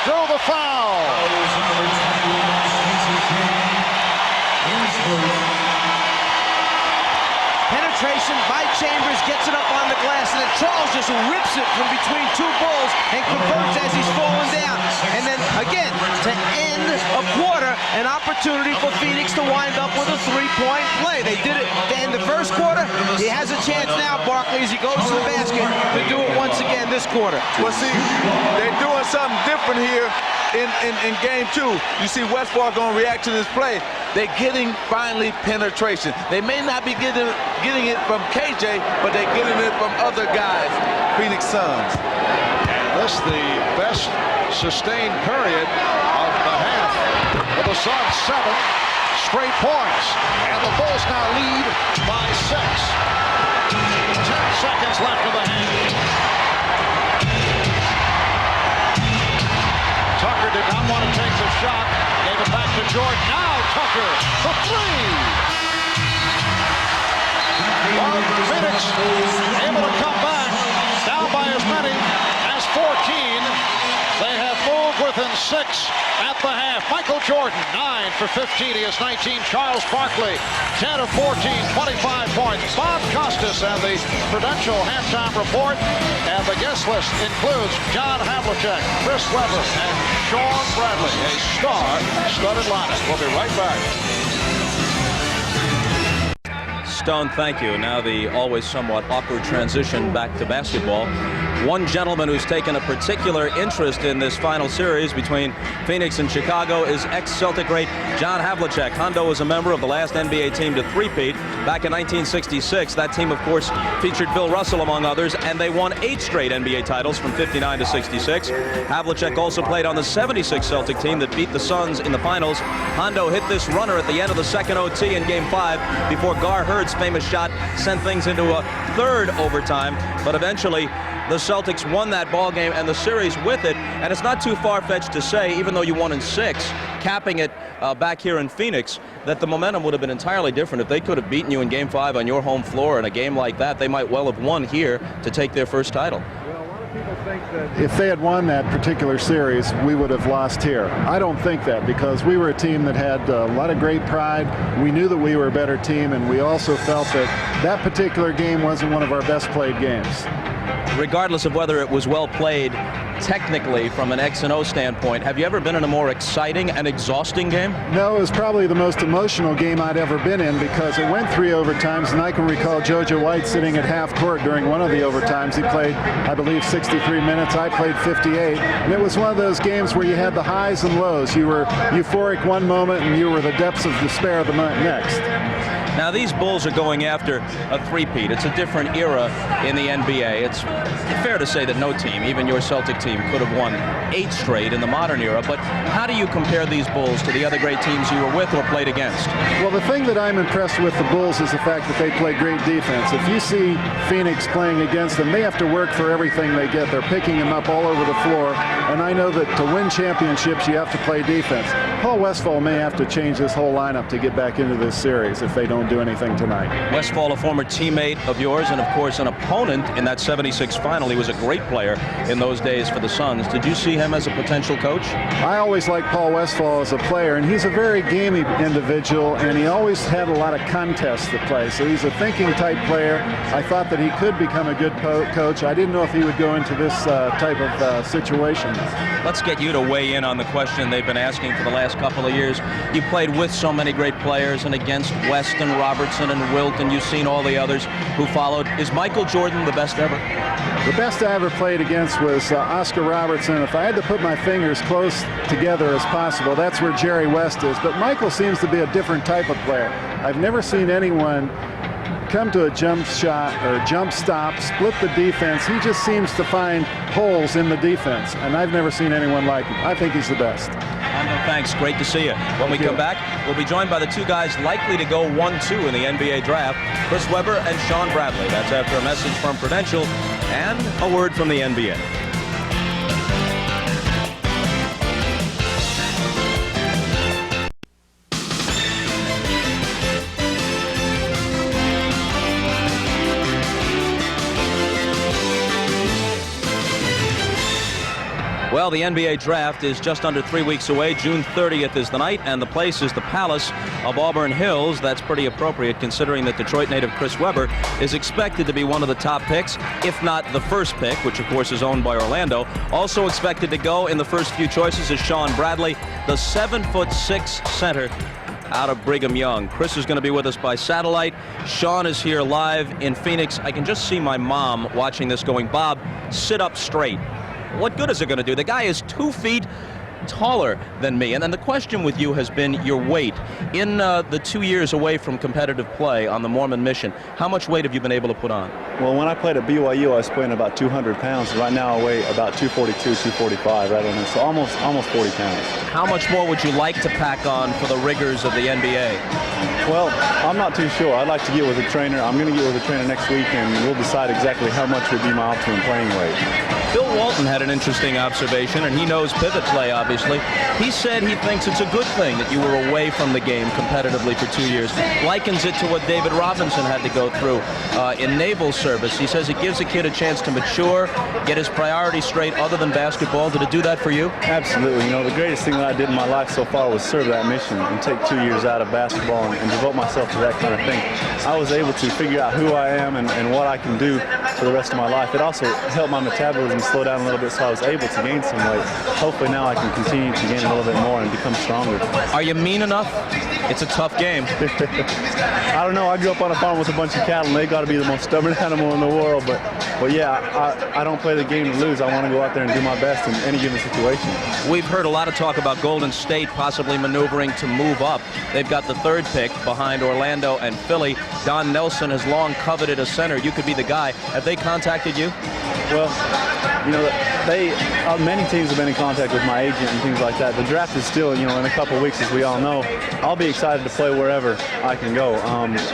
drew the foul. Penetration by Chambers, gets it up on the glass, and then Charles just rips it from between 2 Bulls and converts as he's falling down. And then, again, to end a quarter, an opportunity for Phoenix to wind up with a 3-point play. They did it to end the first quarter. He has a chance now, Barkley, as he goes to the basket, to do it once again this quarter. Well, see, they're doing something different here in game 2. You see Westbrook going to react to this play. They're getting finally penetration. They may not be getting it from KJ, but they're getting it from other guys, Phoenix Suns. And this the best sustained period of the half for the Suns. 7, straight points. And the Bulls now lead by 6. 10 seconds left of the half. Tucker did not want to take the shot. Gave it back to Jordan. Now Tucker for 3. Phoenix able to come back, down by as many as 14. They have moved within 6 at the half. Michael Jordan, 9 for 15. He has 19. Charles Barkley, 10 of 14, 25 points. Bob Costas and the Prudential halftime report. And the guest list includes John Havlicek, Chris Webber, and Sean Bradley. A star-studded lineup. We'll be right back. Stone, thank you. Now the always somewhat awkward transition back to basketball. One gentleman who's taken a particular interest in this final series between Phoenix and Chicago is ex-Celtic great John Havlicek. Hondo was a member of the last NBA team to three-peat back in 1966. That team, of course, featured Bill Russell, among others, and they won 8 straight NBA titles from 59 to 66. Havlicek also played on the 76 Celtic team that beat the Suns in the finals. Hondo hit this runner at the end of the second OT in Game 5 before Gar Hurd's famous shot sent things into a third overtime, but eventually the Celtics won that ball game and the series with it, and it's not too far-fetched to say, even though you won in 6, capping it back here in Phoenix, that the momentum would have been entirely different. If they could have beaten you in Game 5 on your home floor in a game like that, they might well have won here to take their first title. People think that if they had won that particular series, we would have lost here. I don't think that, because we were a team that had a lot of great pride. We knew that we were a better team, and we also felt that that particular game wasn't one of our best played games. Regardless of whether it was well played technically from an X and O standpoint, have you ever been in a more exciting and exhausting game? No, it was probably the most emotional game I'd ever been in, because it went 3 overtimes, and I can recall Jojo White sitting at half court during one of the overtimes. He played, I believe, 63 minutes. I played 58, and it was one of those games where you had the highs and lows. You were euphoric one moment, and you were the depths of despair the next. Now these Bulls are going after a three-peat. It's a different era in the NBA. It's fair to say that no team, even your Celtic team, could have won 8 straight in the modern era. But how do you compare these Bulls to the other great teams you were with or played against? Well, the thing that I'm impressed with the Bulls is the fact that they play great defense. If you see Phoenix playing against them, they have to work for everything they get. They're picking them up all over the floor. And I know that to win championships, you have to play defense. Paul Westphal may have to change this whole lineup to get back into this series if they don't do anything tonight. Westphal, a former teammate of yours and, of course, an opponent in that 76 final. He was a great player in those days for the Suns. Did you see him as a potential coach? I always liked Paul Westphal as a player, and he's a very gamey individual, and he always had a lot of contests to play. So he's a thinking-type player. I thought that he could become a good coach. I didn't know if he would go into this type of situation. Let's get you to weigh in on the question they've been asking for the last couple of years. You played with so many great players and against West and Robertson and Wilt, and you've seen all the others who followed. Is Michael Jordan the best ever? The best I ever played against was Oscar Robertson. If I had to put my fingers close together as possible, that's where Jerry West is. But Michael seems to be a different type of player. I've never seen anyone come to a jump shot or jump stop, split the defense. He just seems to find holes in the defense, and I've never seen anyone like him. I think he's the best. Thanks. Great to see you. When we come back, we'll be joined by the 2 guys likely to go 1-2 in the NBA draft, Chris Webber and Sean Bradley. That's after a message from Prudential and a word from the NBA. Well, the NBA draft is just under 3 weeks away. June 30th is the night, and the place is the Palace of Auburn Hills. That's pretty appropriate, considering that Detroit native Chris Webber is expected to be one of the top picks, if not the first pick, which of course is owned by Orlando. Also expected to go in the first few choices is Sean Bradley, the 7'6" center out of Brigham Young. Chris is going to be with us by satellite. Sean is here live in Phoenix. I can just see my mom watching this going, Bob, sit up straight. What good is it going to do? The guy is 2 feet taller than me. And then the question with you has been your weight. In the 2 years away from competitive play on the Mormon mission, how much weight have you been able to put on? Well, when I played at BYU, I was playing about 200 pounds. Right now I weigh about 242, 245, right on there. So almost 40 pounds. How much more would you like to pack on for the rigors of the NBA? Well, I'm not too sure. I'd like to get with a trainer. I'm going to get with a trainer next week, and we'll decide exactly how much would be my optimum playing weight. Bill Walton had an interesting observation, and he knows pivot play, obviously. He said he thinks it's a good thing that you were away from the game competitively for 2 years. Likens it to what David Robinson had to go through in naval service. He says it gives a kid a chance to mature, get his priorities straight other than basketball. Did it do that for you? Absolutely. You know, the greatest thing that I did in my life so far was serve that mission and take 2 years out of basketball and devote myself to that kind of thing. I was able to figure out who I am and what I can do for the rest of my life. It also helped my metabolism slow down a little bit, so I was able to gain some weight. Hopefully now I can continue to gain a little bit more and become stronger. Are you mean enough? It's a tough game. I don't know. I grew up on a farm with a bunch of cattle, and they got to be the most stubborn animal in the world. But yeah, I don't play the game to lose. I want to go out there and do my best in any given situation. We've heard a lot of talk about Golden State possibly maneuvering to move up. They've got the third pick behind Orlando and Philly. Don Nelson has long coveted a center. You could be the guy. Have they contacted you? Well, you know, many teams have been in contact with my agent and things like that. The draft is still, you know, in a couple of weeks, as we all know. I'll be excited to play wherever I can go.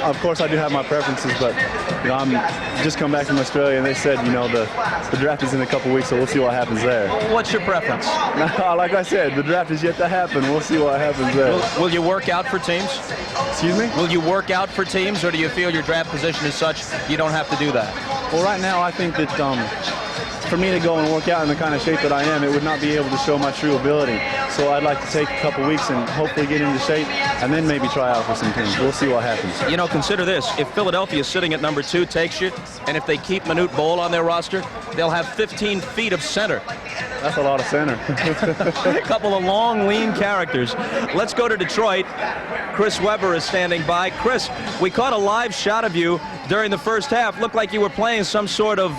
Of course, I do have my preferences, but you know, I'm just come back from Australia, and they said, you know, the draft is in a couple of weeks, so we'll see what happens there. What's your preference? Like I said, the draft is yet to happen. We'll see what happens there. Will you work out for teams? Excuse me? Will you work out for teams, or do you feel your draft position is such you don't have to do that? Well, right now, I think that for me to go and work out in the kind of shape that I am, it would not be able to show my true ability. So I'd like to take a couple weeks and hopefully get into shape and then maybe try out for some teams. We'll see what happens. You know, consider this. If Philadelphia sitting at number 2 takes you, and if they keep Manute Bol on their roster, they'll have 15 feet of center. That's a lot of center. A couple of long, lean characters. Let's go to Detroit. Chris Webber is standing by. Chris, we caught a live shot of you during the first half. Looked like you were playing some sort of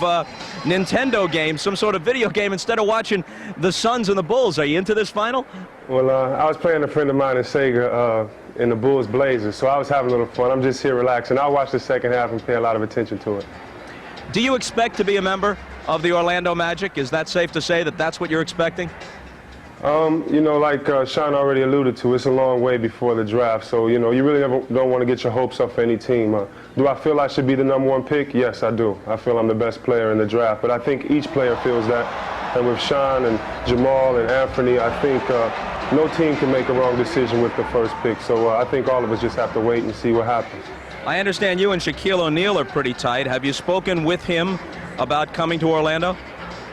Nintendo game, some sort of video game, instead of watching the Suns and the Bulls. Are you into this final? Well, I was playing a friend of mine in Sega in the Bulls Blazers, so I was having a little fun. I'm just here relaxing. I'll watch the second half and pay a lot of attention to it. Do you expect to be a member of the Orlando Magic? Is that safe to say that that's what you're expecting? You know, like Sean already alluded to, it's a long way before the draft, so, you know, you really don't want to get your hopes up for any team. Do I feel I should be the #1 pick? Yes, I do. I feel I'm the best player in the draft, but I think each player feels that. And with Sean and Jamal and Anthony, I think no team can make a wrong decision with the first pick, so I think all of us just have to wait and see what happens. I understand you and Shaquille O'Neal are pretty tight. Have you spoken with him about coming to Orlando?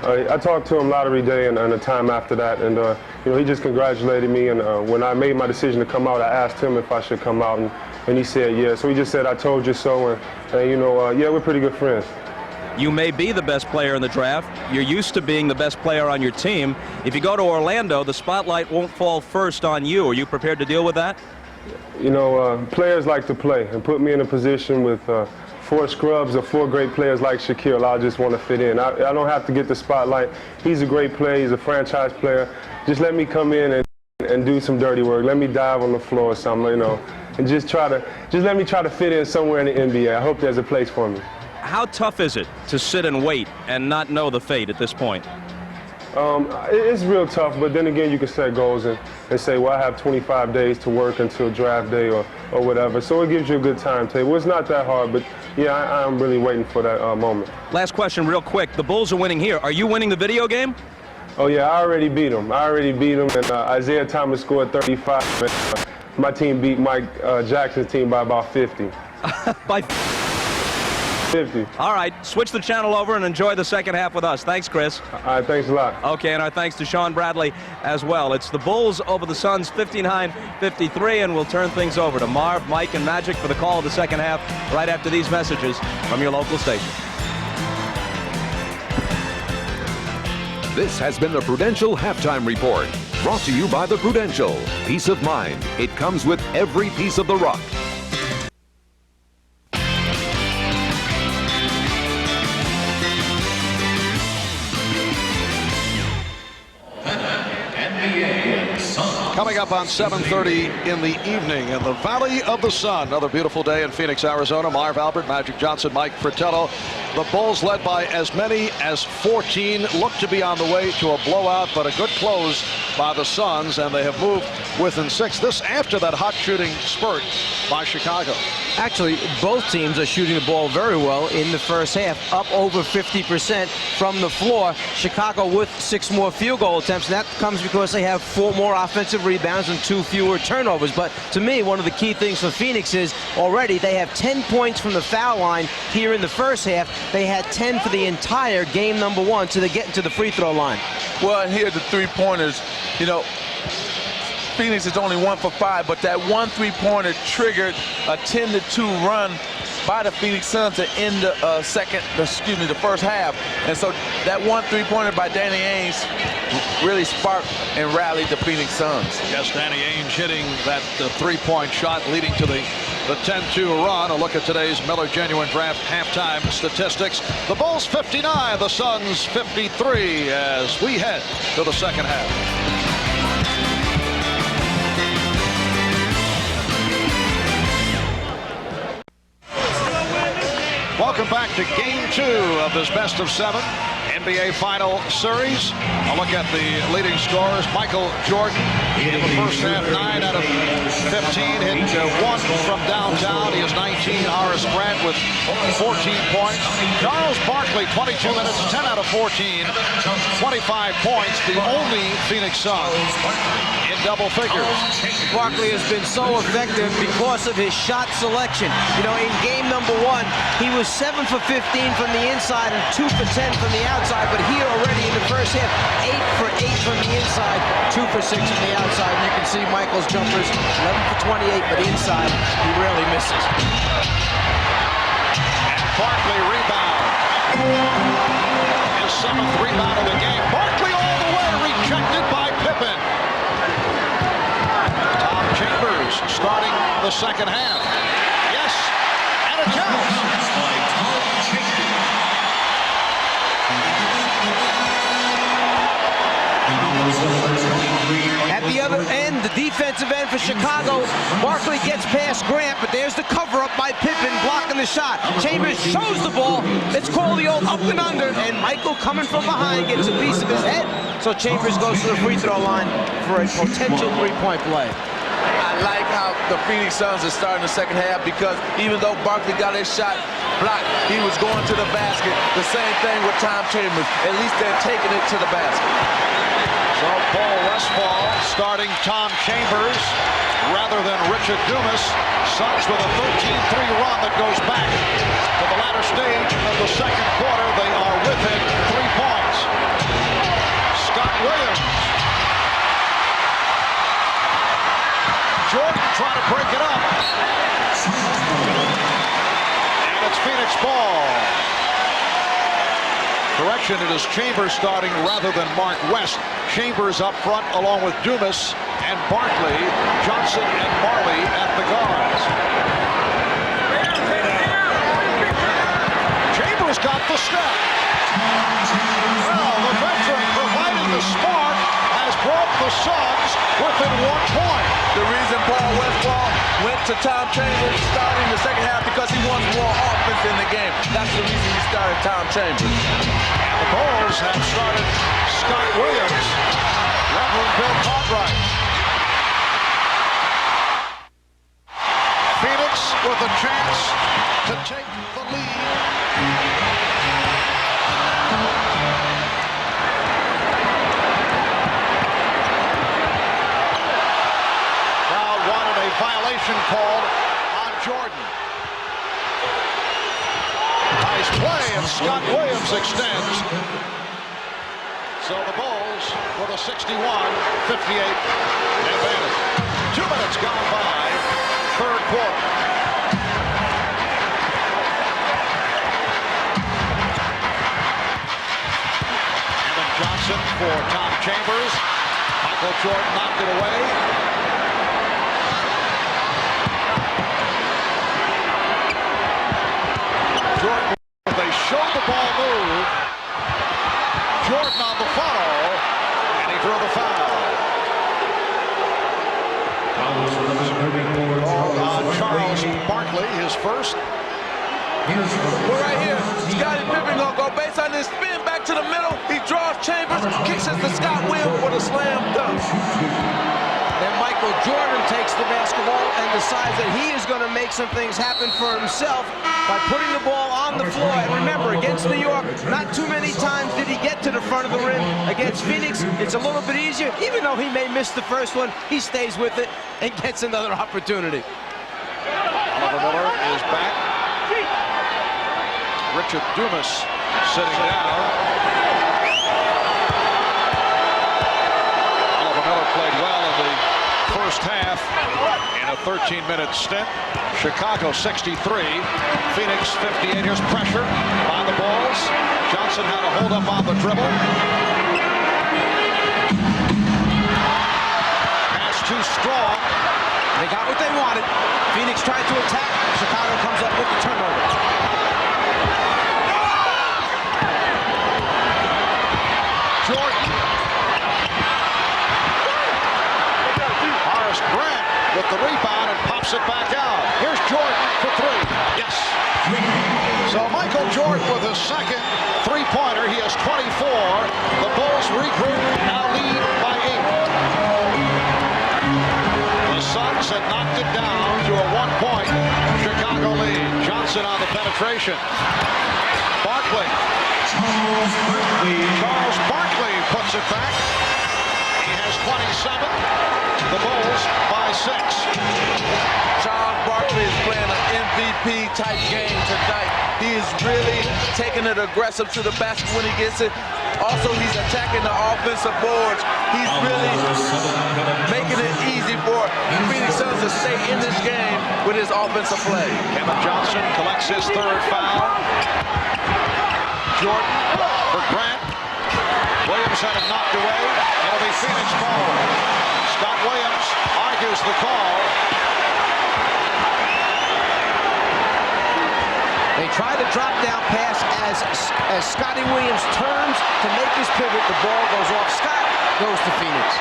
I talked to him lottery day and the time after that, and you know, he just congratulated me. And when I made my decision to come out, I asked him if I should come out, and he said yeah. So he just said, "I told you so," and you know, yeah, we're pretty good friends. You may be the best player in the draft. You're used to being the best player on your team. If you go to Orlando, the spotlight won't fall first on you. Are you prepared to deal with that? You know, players like to play, and put me in a position with 4 scrubs or 4 great players like Shaquille. I just want to fit in. I don't have to get the spotlight. He's a great player. He's a franchise player. Just let me come in and do some dirty work. Let me dive on the floor or something, you know, and just let me try to fit in somewhere in the NBA. I hope there's a place for me. How tough is it to sit and wait and not know the fate at this point? It's real tough, but then again, you can set goals and say, well, I have 25 days to work until draft day or whatever. So it gives you a good timetable. It's not that hard, but yeah, I'm really waiting for that moment. Last question real quick. The Bulls are winning here. Are you winning the video game? Oh, yeah, I already beat them. And Isaiah Thomas scored 35. And, my team beat Mike Jackson's team by about 50. By 50. All right, switch the channel over and enjoy the second half with us. Thanks, Chris. All right, thanks a lot. Okay, and our thanks to Sean Bradley as well. It's the Bulls over the Suns, 59-53, and we'll turn things over to Marv, Mike, and Magic for the call of the second half right after these messages from your local station. This has been the Prudential Halftime Report, brought to you by the Prudential. Peace of mind. It comes with every piece of the rock. NBA Coming up on 7:30 in the evening in the Valley of the Sun. Another beautiful day in Phoenix, Arizona. Marv Albert, Magic Johnson, Mike Fratello. The Bulls led by as many as 14. Look to be on the way to a blowout, but a good close by the Suns, and they have moved within 6. This after that hot shooting spurt by Chicago. Actually, both teams are shooting the ball very well in the first half, up over 50% from the floor. Chicago with 6 more field goal attempts, and that comes because they have 4 more offensive rebounds and 2 fewer turnovers. But to me, one of the key things for Phoenix is already they have 10 points from the foul line here in the first half. They had 10 for the entire game number 1, so they're getting to the free throw line. Well, and here are the three-pointers. You know, Phoenix is only 1 for 5, but that one three-pointer triggered a 10-2 run by the Phoenix Suns to end the the first half. And so that one three-pointer by Danny Ainge really sparked and rallied the Phoenix Suns. Yes, Danny Ainge hitting that 3-point shot leading to the 10-2 run. A look at today's Miller Genuine Draft halftime statistics. The Bulls 59, the Suns 53 as we head to the second half. Welcome back to Game 2 of this best of 7 NBA Final Series. A look at the leading scorers. Michael Jordan in the first half, 9 out of 15. Hit 1 from downtown. He has 19. Horace Grant with 14 points. Charles Barkley, 22 minutes, 10 out of 14. 25 points. The only Phoenix Suns in double figures. Barkley has been so effective because of his shot selection. You know, in game number 1, he was 7 for 15 from the inside and 2 for 10 from the outside. But here already in the first half, 8 for 8 from the inside, 2 for 6 from the outside. And you can see Michael's jumpers, 11 for 28, but inside, he rarely misses. And Barkley rebound. His 7th rebound of the game. Barkley all the way, rejected by Pippen. Tom Chambers starting the second half. Yes, and it counts. At the other end, the defensive end for Chicago, Barkley gets past Grant, but there's the cover-up by Pippen blocking the shot. Chambers shows the ball. It's called the old up and under, and Michael coming from behind gets a piece of his head. So Chambers goes to the free throw line for a potential 3-point play. I like how the Phoenix Suns are starting the second half because even though Barkley got his shot blocked, he was going to the basket. The same thing with Tom Chambers. At least they're taking it to the basket. So Paul Westphal starting Tom Chambers rather than Richard Dumas. Suns with a 13-3 run that goes back to the latter stage of the second quarter. They are within 3 points. Scott Williams. Jordan trying to break it up. And it's Phoenix ball. Correction, it is Chambers starting rather than Mark West. Chambers up front along with Dumas and Barkley, Johnson and Marley at the guards. Chambers got the step. Well, the veteran providing the spark has brought the Suns within 1 point. The reason Paul Westphal went to Tom Chambers starting the second half because he wants more offense in the game. That's the reason he started Tom Chambers. And the Bulls have started Scott Williams, Reverend Bill Cartwright. Phoenix with a chance to take the lead. Crowd wanted a violation called on Jordan. Nice play, and Scott Williams extends. So the Bulls with a 61-58 advantage. 2 minutes gone by, third quarter. Evan Johnson for Tom Chambers. Michael Jordan knocked it away. Jordan, they showed the ball move. Jordan on the follow, and he drew the foul. Charles Barkley, his first. We're right here. Scottie Pippen gonna go base on this spin back to the middle. He draws Chambers, kicks it to Scott Williams with a slam dunk. Then Michael Jordan takes the basketball and decides that he is going to make some things happen for himself by putting the ball on the floor. And remember, against New York, not too many times did he get to the front of the rim. Against Phoenix, it's a little bit easier. Even though he may miss the first one, he stays with it and gets another opportunity. Oliver Miller is back. Richard Dumas sitting down. Oliver Miller played well in the first half in a 13-minute stint. Chicago 63, Phoenix 58. Here's pressure by the Bulls. Johnson had a hold up on the dribble. Pass too strong. They got what they wanted. Phoenix tried to attack. Chicago comes up with the turnover. Jordan. Horace Grant with the rebound and pops it back out. Here's Jordan for three. Yes. So Michael Jordan with his second three-pointer. He has 24. The Bulls regroup, now lead by 8. The Suns had knocked it down to a 1-point Chicago lead. Johnson on the penetration. Barkley. Charles Barkley puts it back. He has 27. The Bulls by 6. Charles Barkley is playing an MVP-type game tonight. He is really taking it aggressive to the basket when he gets it. Also, he's attacking the offensive boards. He's really making it easy for Phoenix Suns to stay in this game with his offensive play. Kevin Johnson collects his third foul. Jordan for Grant. Williams had it knocked away. It'll be Phoenix ball. Scott Williams argues the call. They try the drop-down pass as Scotty Williams turns to make his pivot. The ball goes off. Scott goes to Phoenix.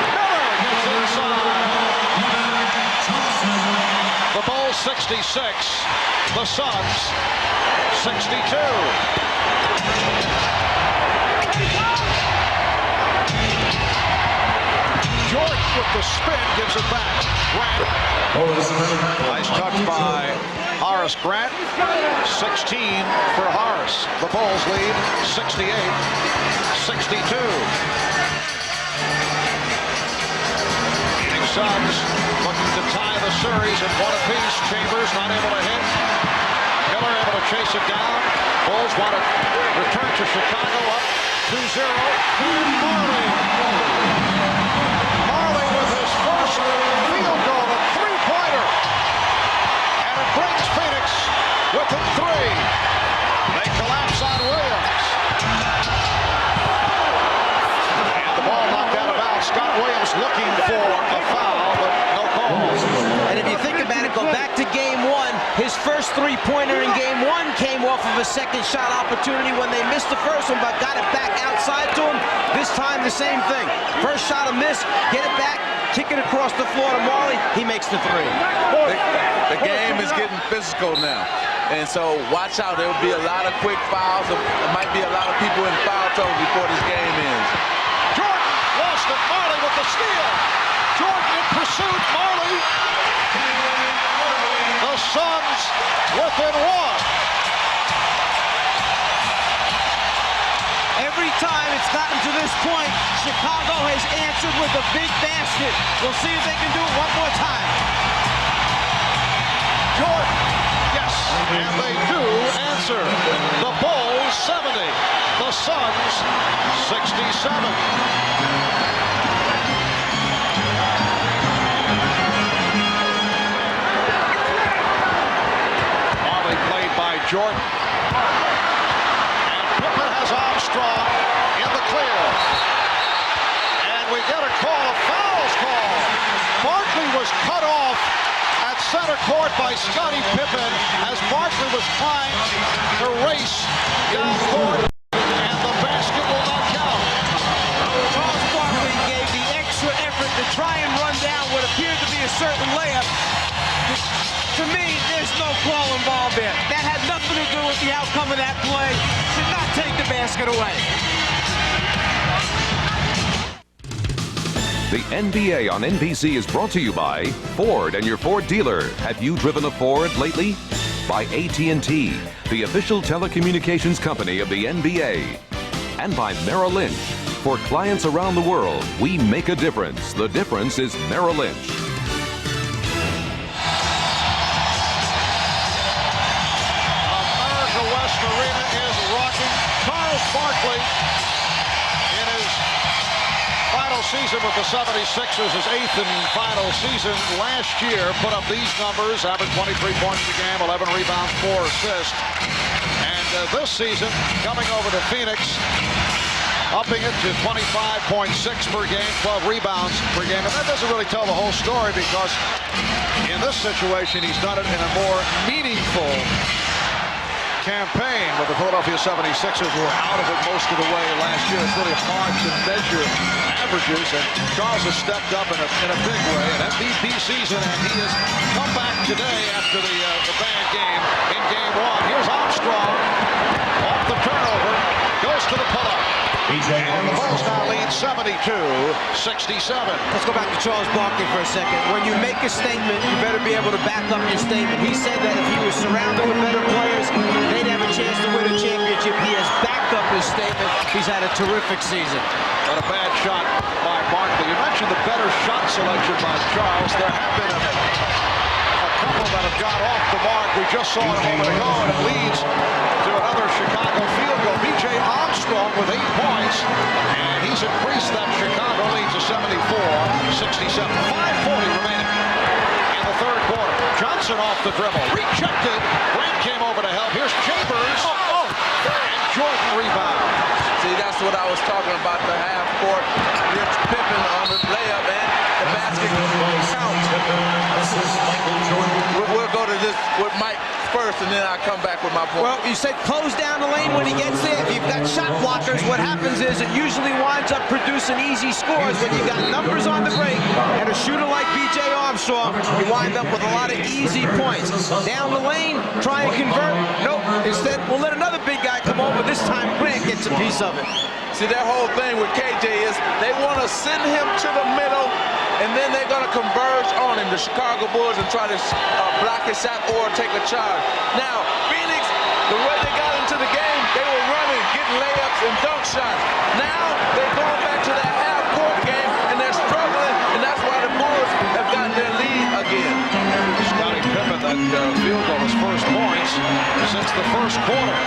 Miller gets inside. The Bulls 66. The Suns 62. Jordan with the spin gives it back. Grant. Nice touch by Horace Grant. 16 for Horace. The Bulls lead 68-62. Phoenix Suns looking to tie the series at one apiece. Chambers not able to hit. Miller able to chase it down. Bulls want to return to Chicago up 2-0. Marley with his first field goal, a three-pointer. And it brings Phoenix within 3. They collapse on Williams. And the ball knocked out of bounds. Scott Williams looking for a foul, but no call. And if you think about it, go back to game 1. His first three-pointer in game 1 came off of a second shot opportunity when they missed the first one, but got it back outside to him. This time, the same thing. First shot a miss, get it back, kick it across the floor to Marley. He makes the 3. The game is getting physical now. And so watch out. There will be a lot of quick fouls. There might be a lot of people in foul trouble before this game ends. Jordan lost it. Marley with the steal. Jordan in pursuit. Marley. The Suns within 1. Every time it's gotten to this point, Chicago has answered with a big basket. We'll see if they can do it one more time. Jordan, yes, and they do answer. The Bulls 70, the Suns 67. Jordan. And Pippen has Armstrong in the clear. And we get a call, a fouls call. Barkley was cut off at center court by Scottie Pippen as Barkley was trying to race down court, and the basket will not count. Charles Barkley gave the extra effort to try and run down what appeared to be a over that play. Should not take the basket away. The NBA on NBC is brought to you by Ford and your Ford dealer. Have you driven a Ford lately? By AT&T, the official telecommunications company of the NBA. And by Merrill Lynch. For clients around the world, we make a difference. The difference is Merrill Lynch. America West Arena is rocking. Charles Barkley in his final season with the 76ers, his 8th and final season last year, put up these numbers, averaged 23 points a game, 11 rebounds, 4 assists. And this season, coming over to Phoenix, upping it to 25.6 per game, 12 rebounds per game. And that doesn't really tell the whole story, because in this situation, he's done it in a more meaningful campaign with the Philadelphia 76ers, who were out of it most of the way last year. It's really hard to measure averages, and Charles has stepped up in a big way, an MVP season, and he has come back today after the bad game in game 1. Here's Armstrong off the turnover, goes to the pull-up. And the Bulls now lead 72-67. Let's go back to Charles Barkley for a second. When you make a statement, you better be able to back up your statement. He said that if he was surrounded with better players, they'd have a chance to win a championship. He has backed up his statement. He's had a terrific season. But a bad shot by Barkley. You mentioned the better shot selection by Charles. There have been a couple that have got off the mark. We just saw it a moment ago, and it leads to another Chicago field goal. B.J. Armstrong with 8 points, and he's increased that Chicago lead to 74-67. 5:40 remaining in the third quarter. Johnson off the dribble, rejected. Grant came over to help. Here's Chambers. And Jordan rebound. See, that's what I was talking about, the half court. Rich Pippen on the layup, and the basket counts. We'll go to this with Mike first, and then I'll come back with my point. Well, you said close down the lane when he gets there. If you've got shot blockers, what happens is it usually winds up producing easy scores. When you got numbers on the break and a shooter like B.J. Armstrong, you wind up with a lot of easy points. Down the lane, try and convert. Nope. Instead, we'll let another big guy come over. This time, Grant gets a piece of it. See, their whole thing with KJ is they want to send him to the middle, and then they're going to converge on him, the Chicago Bulls, and try to block his shot or take a charge. Now, Phoenix, the way they got into the game, they were running, getting layups and dunk shots. Now, they're going back to that half-court game, and they're struggling, and that's why the Bulls have gotten their lead again. Scottie Pippen, that field goal, his first points since the first quarter.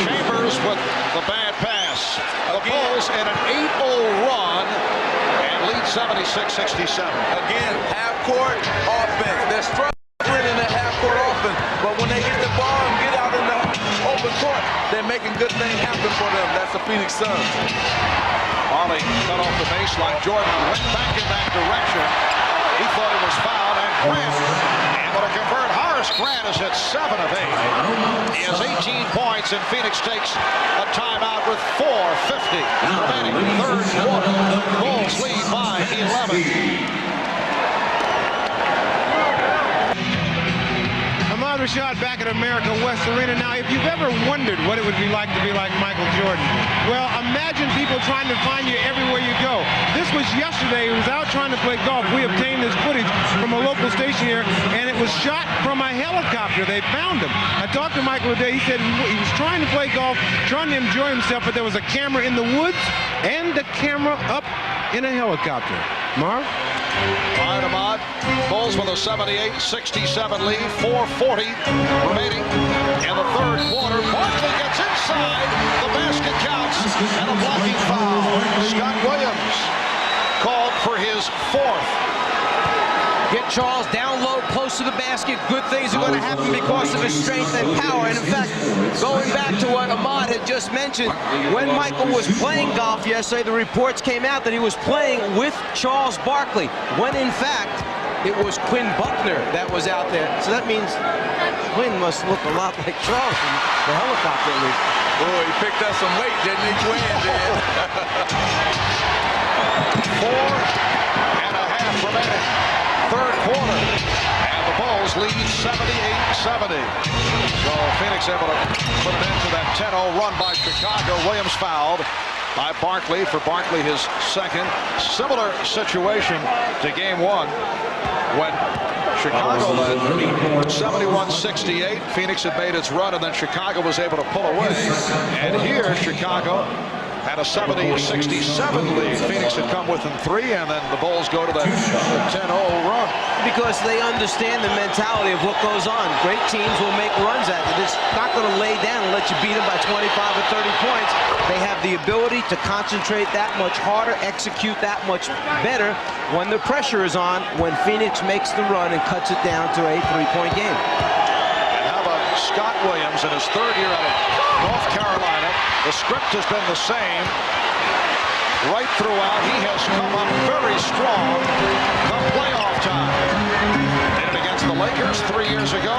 Chambers with the bad pass. The Bulls in an 8-0 run and lead 76-67. Again, half-court offense. They're struggling in the half-court offense, but when they get the ball and get out in the open court, they're making good things happen for them. That's the Phoenix Suns. Barkley cut off the baseline. Jordan went back in that direction. He thought he was fouled, and Grant able to convert. Horace Grant has hit 7 of 8. He has 18 points, and Phoenix takes a timeout with 4:50 remaining. Third quarter. Bulls lead by 11. Rashad back at America West Arena. Now, if you've ever wondered what it would be like to be like Michael Jordan, well, imagine people trying to find you everywhere you go. This was yesterday. He was out trying to play golf. We obtained this footage from a local station here, and it was shot from a helicopter. They found him. I talked to Michael today. He said he was trying to play golf, trying to enjoy himself, but there was a camera in the woods and a camera up in a helicopter. Marv? All right, Ahmad. Bulls with a 78-67 lead. 4:40 remaining in the third quarter. Barkley gets inside. The basket counts. And a blocking foul. Scott Williams called for his 4th. Get Charles down low, close to the basket. Good things are going to happen because of his strength and power. And in fact, going back to what Ahmad had just mentioned, when Michael was playing golf yesterday, the reports came out that he was playing with Charles Barkley, when in fact, it was Quinn Buckner that was out there. So that means Quinn must look a lot like Charles from the helicopter at least. Oh, he picked up some weight, didn't he? Quinn did. 4.5 remaining. third quarter. And the Bulls lead 78-70. So Phoenix able to put an end to that 10-0 run by Chicago. Williams fouled by Barkley. For Barkley, his second. Similar situation to game one when Chicago led 71-68. Phoenix had made its run, and then Chicago was able to pull away. And here, Chicago had a 70-67 lead. Phoenix had come within 3, and then the Bulls go to that 10-0 run. Because they understand the mentality of what goes on. Great teams will make runs at it. It's not going to lay down and let you beat them by 25 or 30 points. They have the ability to concentrate that much harder, execute that much better when the pressure is on, when Phoenix makes the run and cuts it down to a 3-point game. And how about Scott Williams in his third year out of North Carolina? The script has been the same right throughout. He has come up very strong come playoff time. Did it against the Lakers 3 years ago.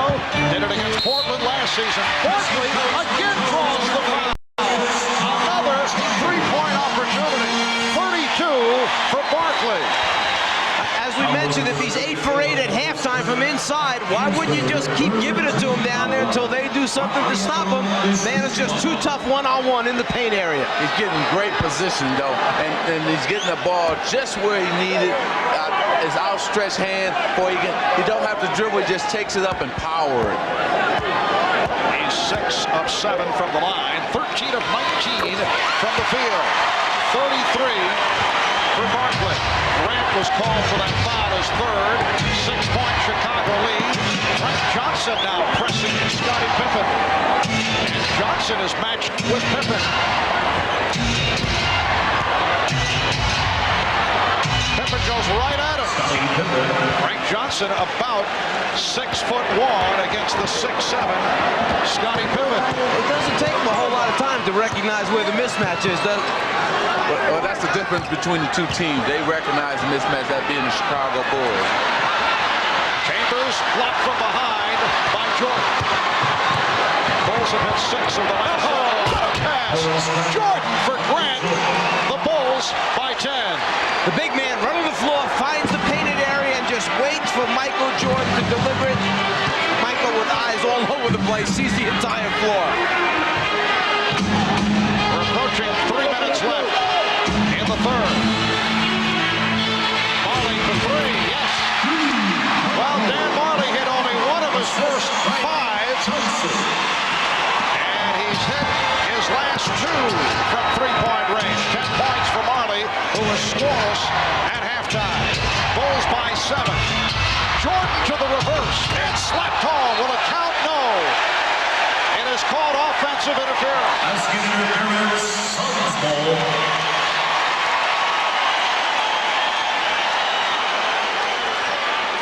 Did it against Portland last season. Barkley again draws the foul. Another three-point opportunity. 32 for Barkley. As we mentioned, if he's 8 for 8 at halftime from inside, why wouldn't you just keep giving it to him down there until they do something to stop him? Man, it's just too tough one-on-one in the paint area. He's getting great position, though, and he's getting the ball just where he needed. His outstretched hand, he don't have to dribble, he just takes it up and power it. He's 6 of 7 from the line, 13 of 19 from the field, 33 for Barkley. Grant was called for that foul, his third. 6-point Chicago lead. Frank Johnson now pressing Scottie Pippen. And Johnson is matched with Pippen. Pippen goes right at him. Frank Johnson about 6'1" against the 6'7" Scottie Pippen. It doesn't take him a whole lot of time to recognize where the mismatch is, does it? Well, that's the difference between the two teams. They recognize the mismatch, that being the Chicago Bulls. Chambers blocked from behind by Jordan. Bulls have hit 6 of the last. What a pass! Jordan for Grant. The Bulls by 10. The big man running the floor, finds the painted area, and just waits for Michael Jordan to deliver it. Michael, with eyes all over the place, sees the entire floor. We're approaching 3 minutes left in the third. Marley for 3, yes. Well, Dan Marley hit only one of his first 5. And he's hit his last 2 from 3-point range. 10 points for Marley, who was scoreless at halftime. Bulls by 7. Jordan to the reverse and slapped home. Will it count? No. It is called offensive interference.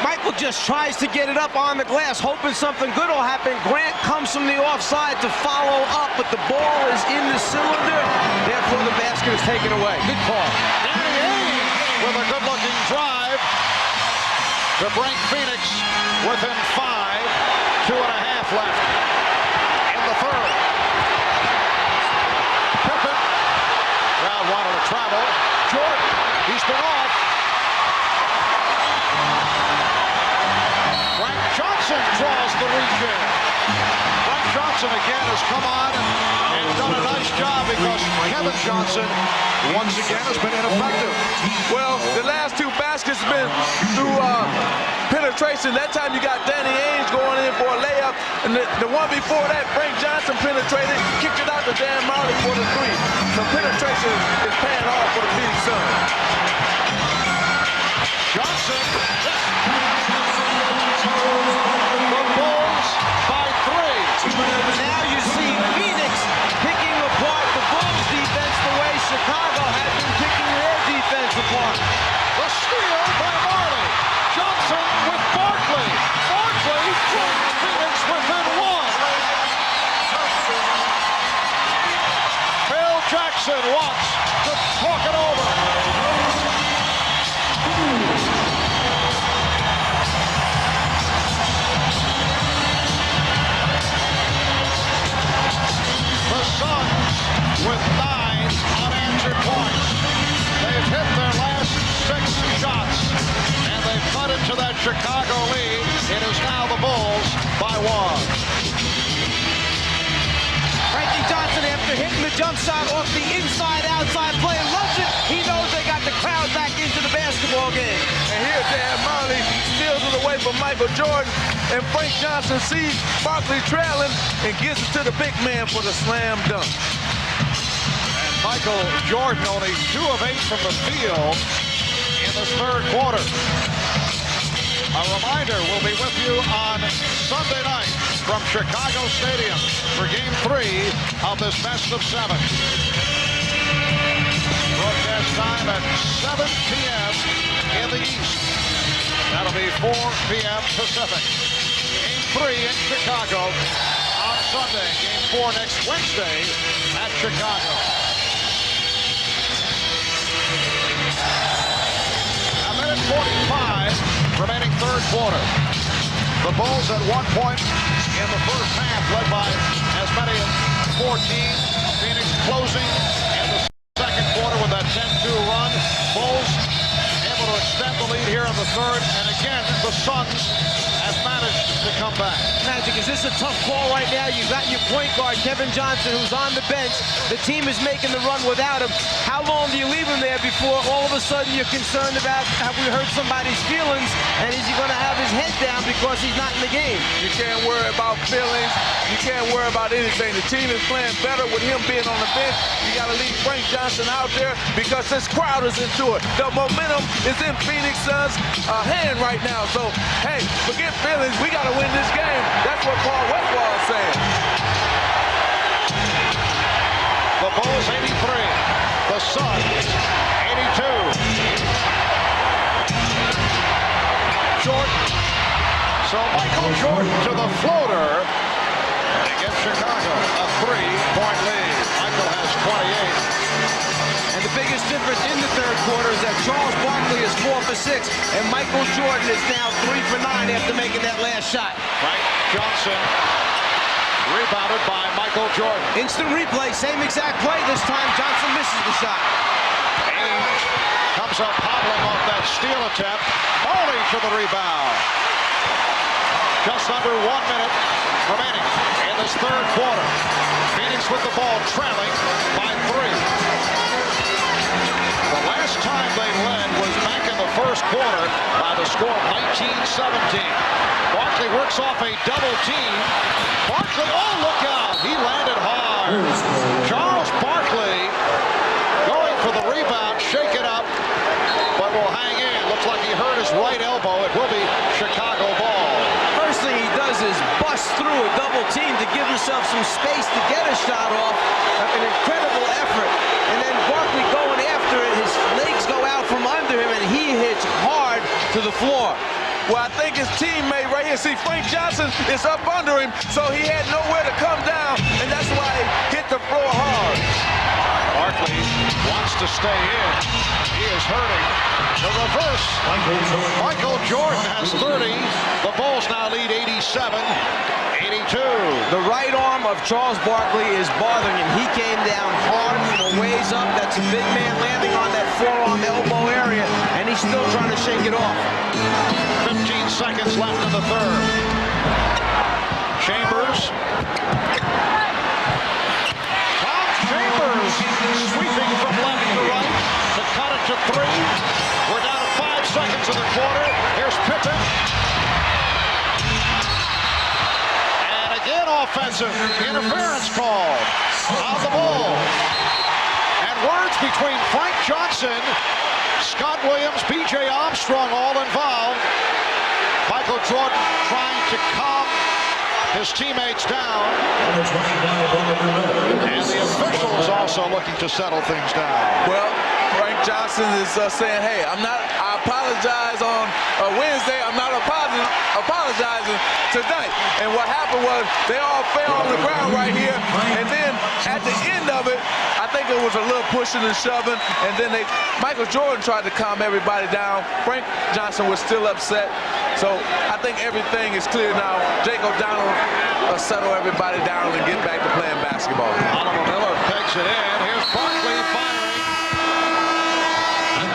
Michael just tries to get it up on the glass, hoping something good will happen. Grant comes from the offside to follow up, but the ball is in the cylinder. Therefore, the basket is taken away. Good call. Danny Ainge with a good-looking drive to bring Phoenix within 5. 2.5 left in the third. Pippen. Crowd wanted to travel. Jordan, he's been off. Frank Johnson draws the reach in. Frank Johnson again has come on and done a nice job because Kevin Johnson once again has been ineffective. Well, the last 2 baskets have been through penetration. That time you got Danny Ainge going in for a layup, and the one before that, Frank Johnson penetrated, kicked it out to Dan Marley for the 3. So penetration is paying off for the Phoenix Suns. Johnson. The Bulls by 3. Now you see Phoenix picking apart the Bulls defense the way Chicago had been picking their defense apart. The steal by Marley. Johnson with Barkley. Barkley puts Phoenix within 1. Phil Jackson wants to talk it over. The Suns with 9 unanswered points. They've hit their last 6 shots, and they've cut into that Chicago lead. It is now the Bulls by 1. Frankie Johnson, after hitting the jump shot off the inside-outside play, loves it. He knows they got the crowd back into the basketball game. And here, Dan Marley steals it away from Michael Jordan, and Frank Johnson sees Barkley trailing and gives it to the big man for the slam dunk. And Michael Jordan only 2 of 8 from the field in this third quarter. A reminder, we'll be with you on Sunday night from Chicago Stadium for Game 3 of this best of 7. Broadcast time at 7 p.m. in the East. That'll be 4 p.m. Pacific. Game 3 in Chicago on Sunday. Game 4 next Wednesday at Chicago. A minute 45 remaining third quarter. The Bulls at 1 point in the first half, led by as many as 14. Phoenix closing in the second quarter with that 10-2 run. Bulls able to extend the lead here in the third, and again, the Suns have managed to come back. Magic, is this a tough call right now? You've got your point guard, Kevin Johnson, who's on the bench. The team is making the run without him. How long do you leave him there before all of a sudden you're concerned about, have we hurt somebody's feelings, and is he going to have his head down because he's not in the game? You can't worry about feelings. You can't worry about anything. The team is playing better with him being on the bench. You got to leave Frank Johnson out there because this crowd is into it. The momentum is in Phoenix Suns' hand right now. So, hey, forget feelings. We got to win this game. That's what Paul Westphal is saying. The Bulls 83. The Suns 82. Jordan. So Michael Jordan to the floater. And against Chicago, a 3-point lead. Michael has 28. And the biggest difference in the third quarter is that Charles Barkley is 4 for 6, and Michael Jordan is now 3 for 9 after making that last shot. Frank Johnson rebounded by Michael Jordan. Instant replay, same exact play. This time Johnson misses the shot. Ainge comes up hobbling off that steal attempt. Only to the rebound. Just under 1 minute remaining in this third quarter. Phoenix with the ball trailing by 3. The last time they led was back in the first quarter by the score of 19-17. Barkley works off a double team. Barkley, oh, look out. He landed hard. Charles Barkley going for the rebound, shake it up, but will hang in. Looks like he hurt his right elbow. It will be Chicago ball. First thing he does is bust through a double team to give himself some space to get a shot off. An incredible effort. And then Barkley going after it. His legs go out from under him, and he hits hard to the floor. Well, I think his teammate right here, see, Frank Johnson is up under him, so he had nowhere to come down, and that's why he hit the floor hard. Barkley wants to stay in. He is hurting. The reverse. Michael Jordan has 30. The Bulls now lead 87-82. The right arm of Charles Barkley is bothering him. He came down hard from a ways up. That's a big man landing on that forearm elbow area, and he's still trying to shake it off. 15 seconds left in the third. Chambers. Chambers sweeping from left to right to cut it to 3. We're down to 5 seconds in the quarter. Here's Pippen. And again offensive interference call on the ball. And words between Frank Johnson, Scott Williams, B.J. Armstrong all involved. Michael Jordan trying to calm his teammates down. And the officials also looking to settle things down. Well, Frank Johnson is saying, hey, I apologize on Wednesday. I'm not apologizing tonight. And what happened was they all fell on the ground right here. And then at the end of it, I think it was a little pushing and shoving. And then Michael Jordan tried to calm everybody down. Frank Johnson was still upset. So I think everything is clear now. Jake O'Donnell will settle everybody down and get back to playing basketball. Oliver Miller pegs it in. Here's Barkley firing.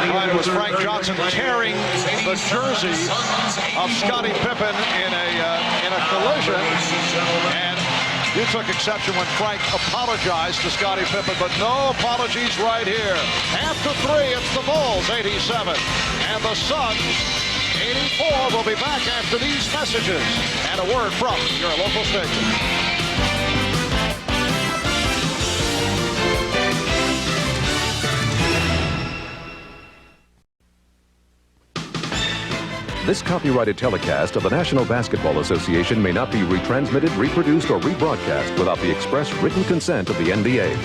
Try to was Frank Johnson tearing the jersey of Scottie Pippen in a collision, and you took exception when Frank apologized to Scottie Pippen, but no apologies right here. After 3, it's the Bulls 87 and the Suns 84. We'll be back after these messages and a word from your local station. This copyrighted telecast of the National Basketball Association may not be retransmitted, reproduced, or rebroadcast without the express written consent of the NBA.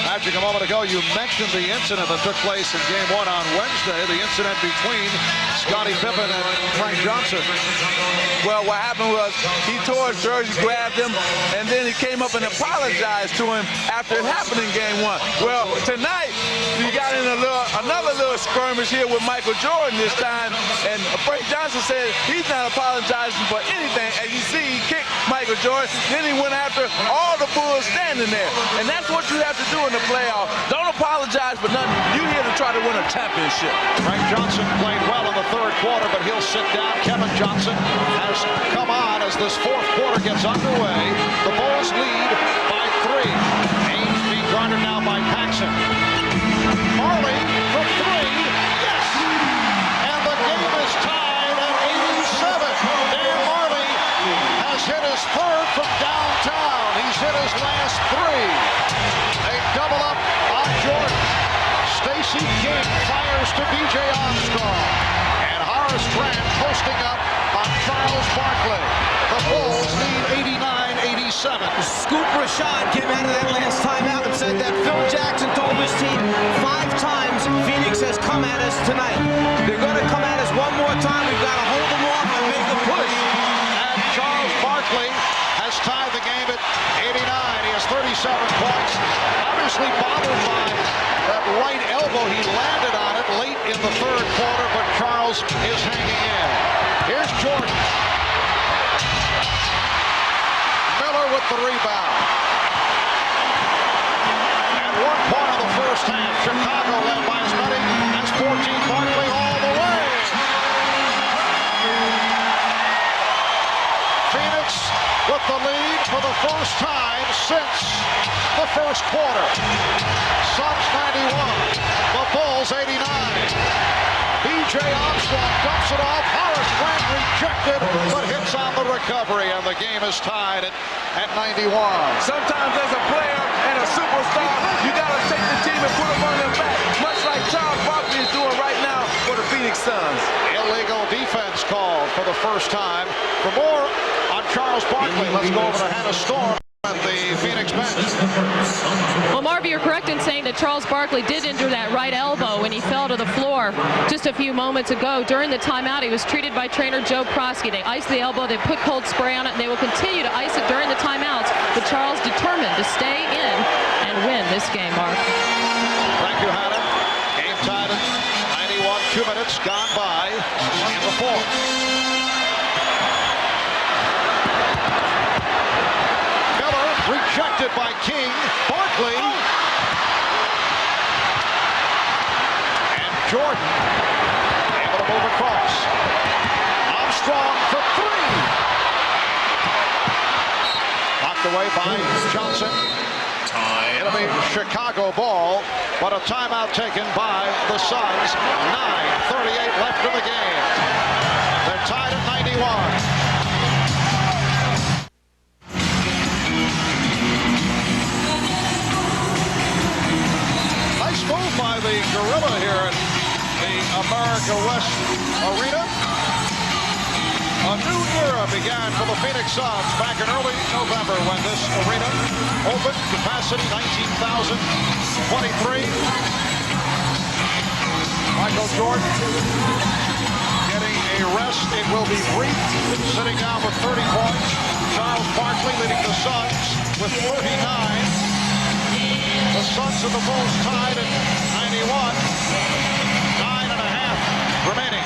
Magic, a moment ago, you mentioned the incident that took place in Game 1 on Wednesday, the incident between Scottie Pippen and Frank Johnson. Well, what happened was he tore his jersey, grabbed him, and then he came up and apologized to him after it happened in Game 1. Well, tonight, we got in another little skirmish here with Michael Jordan this time, and Frank Johnson said he's not apologizing for anything. As you see, he kicked Michael Jordan, then he went after all the Bulls standing there. And that's what you have to do in the playoffs. Don't apologize for nothing. You're here to try to win a championship. Frank Johnson played well in the third quarter, but he'll sit down. Kevin Johnson has come on as this fourth quarter gets underway. The Bulls lead by 3. Ames being guarded now by Paxson. Marley from 3. Yes! And the game is tied at 87. Dan Marley has hit his third from downtown. He's hit his last 3. A double up on Jordan. Stacey King fires to B.J. Armstrong. And Horace Grant posting up on Charles Barkley. The Bulls lead 89-87. Scoop Rashad came out of that last timeout and said that Phil Jackson told his team 5 times Phoenix has come at us tonight. They're going to come at us one more time. We've got to hold them off and make a push. And Charles Barkley has tied the game at 89. He has 37 points. Obviously bothered by that right elbow. He landed on it late in the third quarter, but Charles is hanging in. Here's Jordan. Miller with the rebound. At one point of the first half, Chicago led by as many as 14. Barkley all the way. Phoenix with the lead for the first time since the first quarter. Suns 91, the Bulls 89. B.J. Armstrong dumps it off. Horace Grant rejected, but hits on the recovery, and the game is tied at 91. Sometimes as a player and a superstar, you got to take the team and put them on their back, much like Charles Barkley is doing right now for the Phoenix Suns. Illegal defense called for the first time. For more on Charles Barkley, let's go over to Hannah Storm at the Phoenix bench. Well, Marv, you're correct in saying that Charles Barkley did injure that right elbow when he fell to the floor just a few moments ago. During the timeout, he was treated by trainer Joe Prosky. They iced the elbow, they put cold spray on it, and they will continue to ice it during the timeouts. But Charles determined to stay in and win this game, Marv. Thank you, Hannah. Game tied at 91, 2 minutes gone by in the fourth. Rejected by King. Barkley. And Jordan able to move across. Armstrong for 3. Knocked away by Johnson. It'll be Chicago ball, but a timeout taken by the Suns. 9:38 left in the game. They're tied at 91. Move by the Gorilla here at the America West Arena. A new era began for the Phoenix Suns back in early November when this arena opened. Capacity 19,023. Michael Jordan getting a rest. It will be brief. Sitting down with 30 points. Charles Barkley leading the Suns with 49. The Suns and the Bulls tied at 91. 9.5 remaining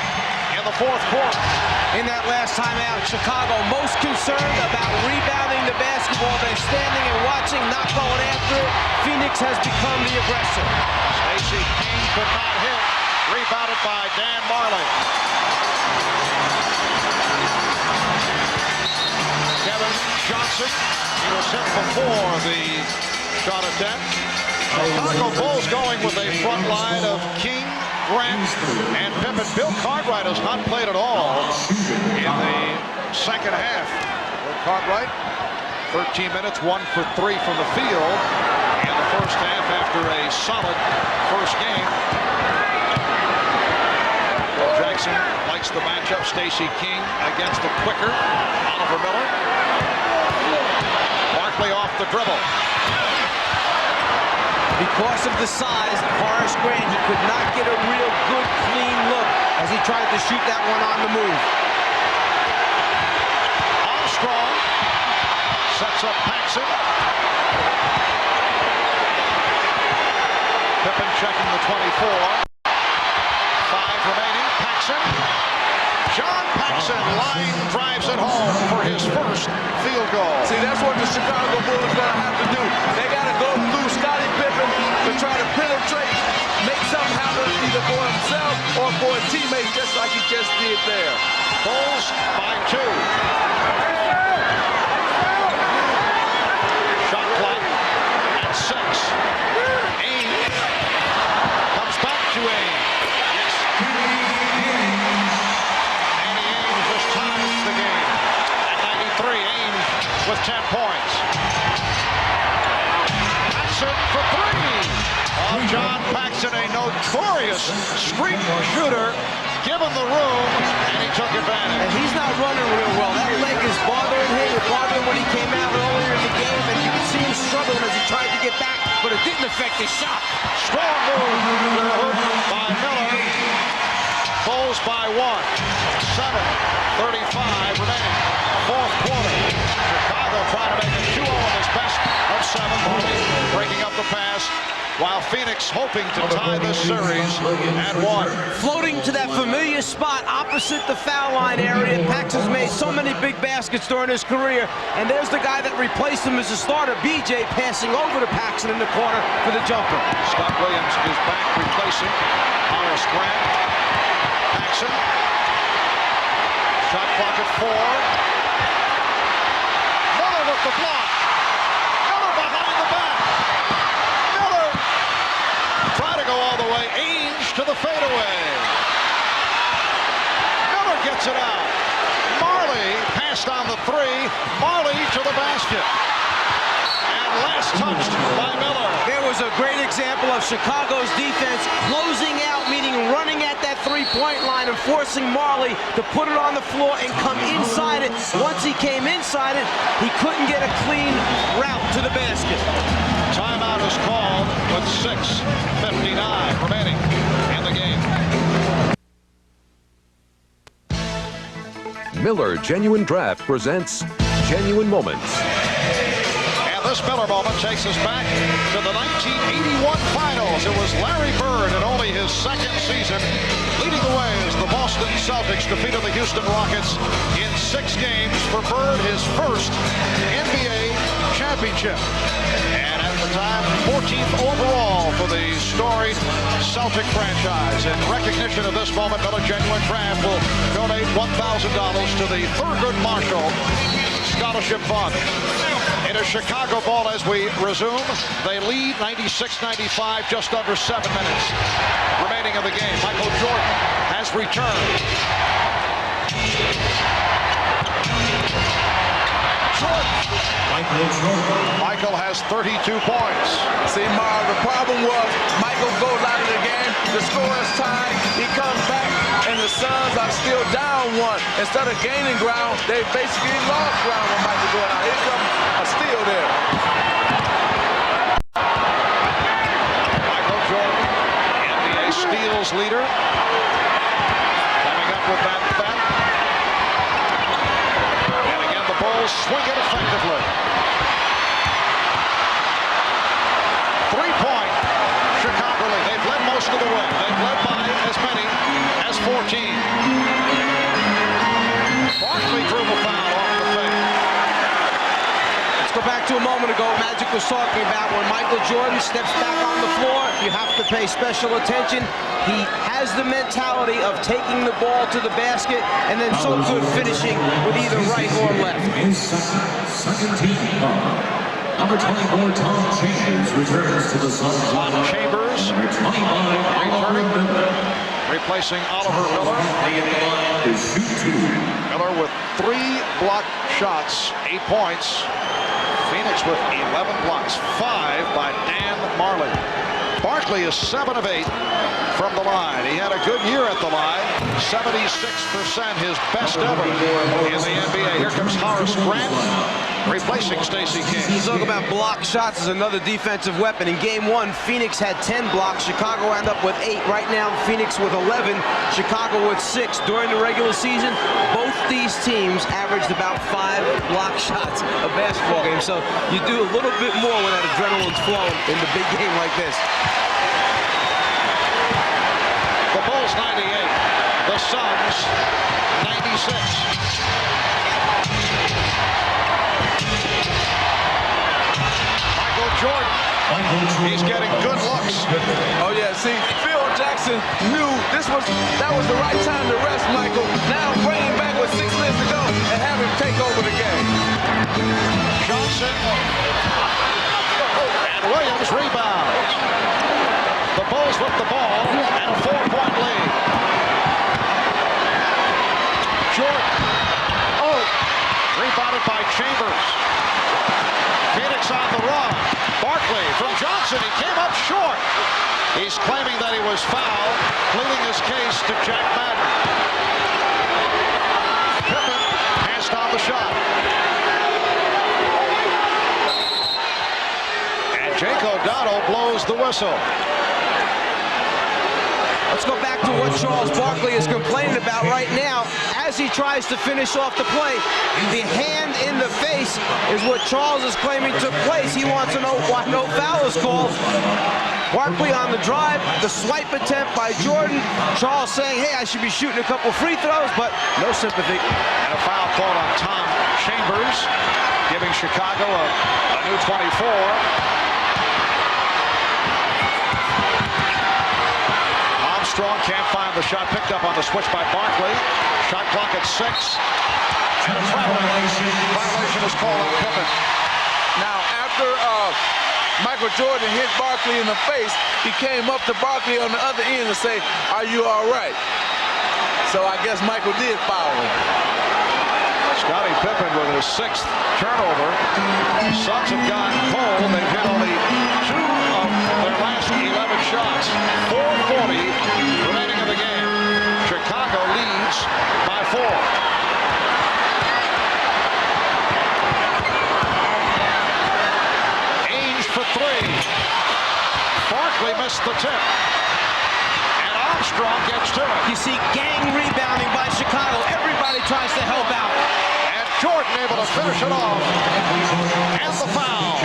in the fourth quarter. In that last timeout, Chicago most concerned about rebounding the basketball. They're standing and watching blitzing, not going after it. Phoenix has become the aggressor. Stacey King could not hit. Rebounded by Dan Marley. Kevin Johnson, he was hit before the shot attempt. Chicago Bulls going with a front line of King, Grant, and Pippen. Bill Cartwright has not played at all in the second half. Bill Cartwright, 13 minutes, 1 for 3 from the field in the first half after a solid first game. Bill Jackson likes the matchup. Stacey King against the quicker Oliver Miller. Barkley off the dribble. Because of the size of Horace Grant, he could not get a real good, clean look as he tried to shoot that one on the move. Armstrong sets up Paxson. Pippen checking the 24. 5 remaining. Paxson. John Paxson line drives it home for his first field goal. See, that's what the Chicago Bulls are going to have to do. They got to go through Scottie Pippen to try to penetrate, make something happen either for himself or for a teammate, just like he just did there. Bulls by 2. Shot clock at 6. Ames comes back to Ames. Yes. Danny Ames just ties the game. At 93, Ames with 10 points. Paxson for 3. John Paxson, a notorious street shooter, given the room, and he took advantage. And he's not running real well. That leg is bothering him. It bothered him when he came out earlier in the game, and you could see him struggling as he tried to get back, but it didn't affect his shot. Strong move to the hoop by Miller. Bulls by 1. 7:35 remaining. Fourth quarter. Chicago trying to make it 2-0 in this best of 7. Marley breaking up the pass, while Phoenix hoping to tie this series at 1. Floating to that familiar spot opposite the foul line area. Paxson's made so many big baskets during his career, and there's the guy that replaced him as a starter, BJ, passing over to Paxson in the corner for the jumper. Scott Williams is back replacing Horace Grant. Paxson. Shot clock at 4. Miller with the block. Miller behind the back. Miller try to go all the way. Ainge to the fadeaway. Miller gets it out. Marley passed on the 3. Marley to the basket. And last touched by Miller. There was a great example of Chicago's defense closing out, meaning running at that three-point line and forcing Marley to put it on the floor and come inside it. Once he came inside it, he couldn't get a clean route to the basket. Timeout is called with 6:59 remaining in the game. Miller Genuine Draft presents Genuine Moments. And this Miller moment takes us back to the 1981 finals. It was Larry Bird in only his second season leading the way as the Boston Celtics defeated the Houston Rockets in 6 games for Bird, his first NBA championship. And at the time, 14th overall for the storied Celtic franchise. In recognition of this moment, Miller Genuine Draft will donate $1,000 to the Thurgood Marshall Scholarship Fund. It is Chicago ball as we resume. They lead 96-95, just under 7 minutes remaining in the game. Michael Jordan has returned. Michael has 32 points. See, Marv, the problem was Michael goes out of the game, the score is tied, he comes back, and the Suns are still down 1. Instead of gaining ground, they basically lost ground when Michael goes out. Here comes a steal there. Michael Jordan, NBA steals leader, coming up with that bet. And again, the Bulls swing it effectively. 3-point Chicago lead. They've led most of the way. They've led by as many as 14. Barkley drew the foul off the fake. It's the back to a moment ago, Magic was talking about when Michael Jordan steps back on the floor, you have to pay special attention. He has the mentality of taking the ball to the basket and then so good finishing with either right or left. Second team number 24, Tom Chambers returns to the Suns. Tom Chambers, Number 25, replacing Oliver Miller. Miller with 3 blocked shots, 8 points. Phoenix with 11 blocks, 5 by Dan Marley. Barkley is 7 of 8 from the line. He had a good year at the line. 76%, his best ever in the NBA. Here comes Horace Grant, replacing Stacey King. You talk about block shots as another defensive weapon. In game 1, Phoenix had 10 blocks. Chicago ended up with 8. Right now, Phoenix with 11. Chicago with 6. During the regular season, both these teams averaged about 5 block shots a basketball game. So you do a little bit more when that adrenaline's flowing in the big game like this. The Bulls 98, the Suns 96. Michael Jordan, he's getting good looks. Oh yeah, see, Phil Jackson knew that was the right time to rest Michael. Now bring him back with 6 minutes to go and have him take over the game. Johnson and Williams rebounds. The Bulls with the ball and a 4-point lead. Jordan, rebounded by Chambers. Phoenix on the run. Barkley from Johnson, he came up short. He's claiming that he was fouled, pleading his case to Jack Madden. Pippen passed on the shot. And Jake O'Donnell blows the whistle. Let's go back to what Charles Barkley is complaining about right now as he tries to finish off the play. The hand in the face is what Charles is claiming took place. He wants to know why no foul is called. Barkley on the drive, the swipe attempt by Jordan. Charles saying, hey, I should be shooting a couple free throws, but no sympathy. And a foul called on Tom Chambers, giving Chicago a new 24. Strong can't find the shot, picked up on the switch by Barkley. Shot clock at 6. And a travel violation is called on Pippen. Now, after Michael Jordan hit Barkley in the face, he came up to Barkley on the other end and say, are you all right? So I guess Michael did foul him. Scottie Pippen with his 6th turnover. The Suns have gone cold. They've hit only 2 of their last 11 shots. 4:40 remaining in the game. Chicago leads by 4. Ainge for 3. Barkley missed the tip. And Armstrong gets to it. You see gang rebounding by Chicago. Everybody tries to help out. And Jordan able to finish it off. And the foul.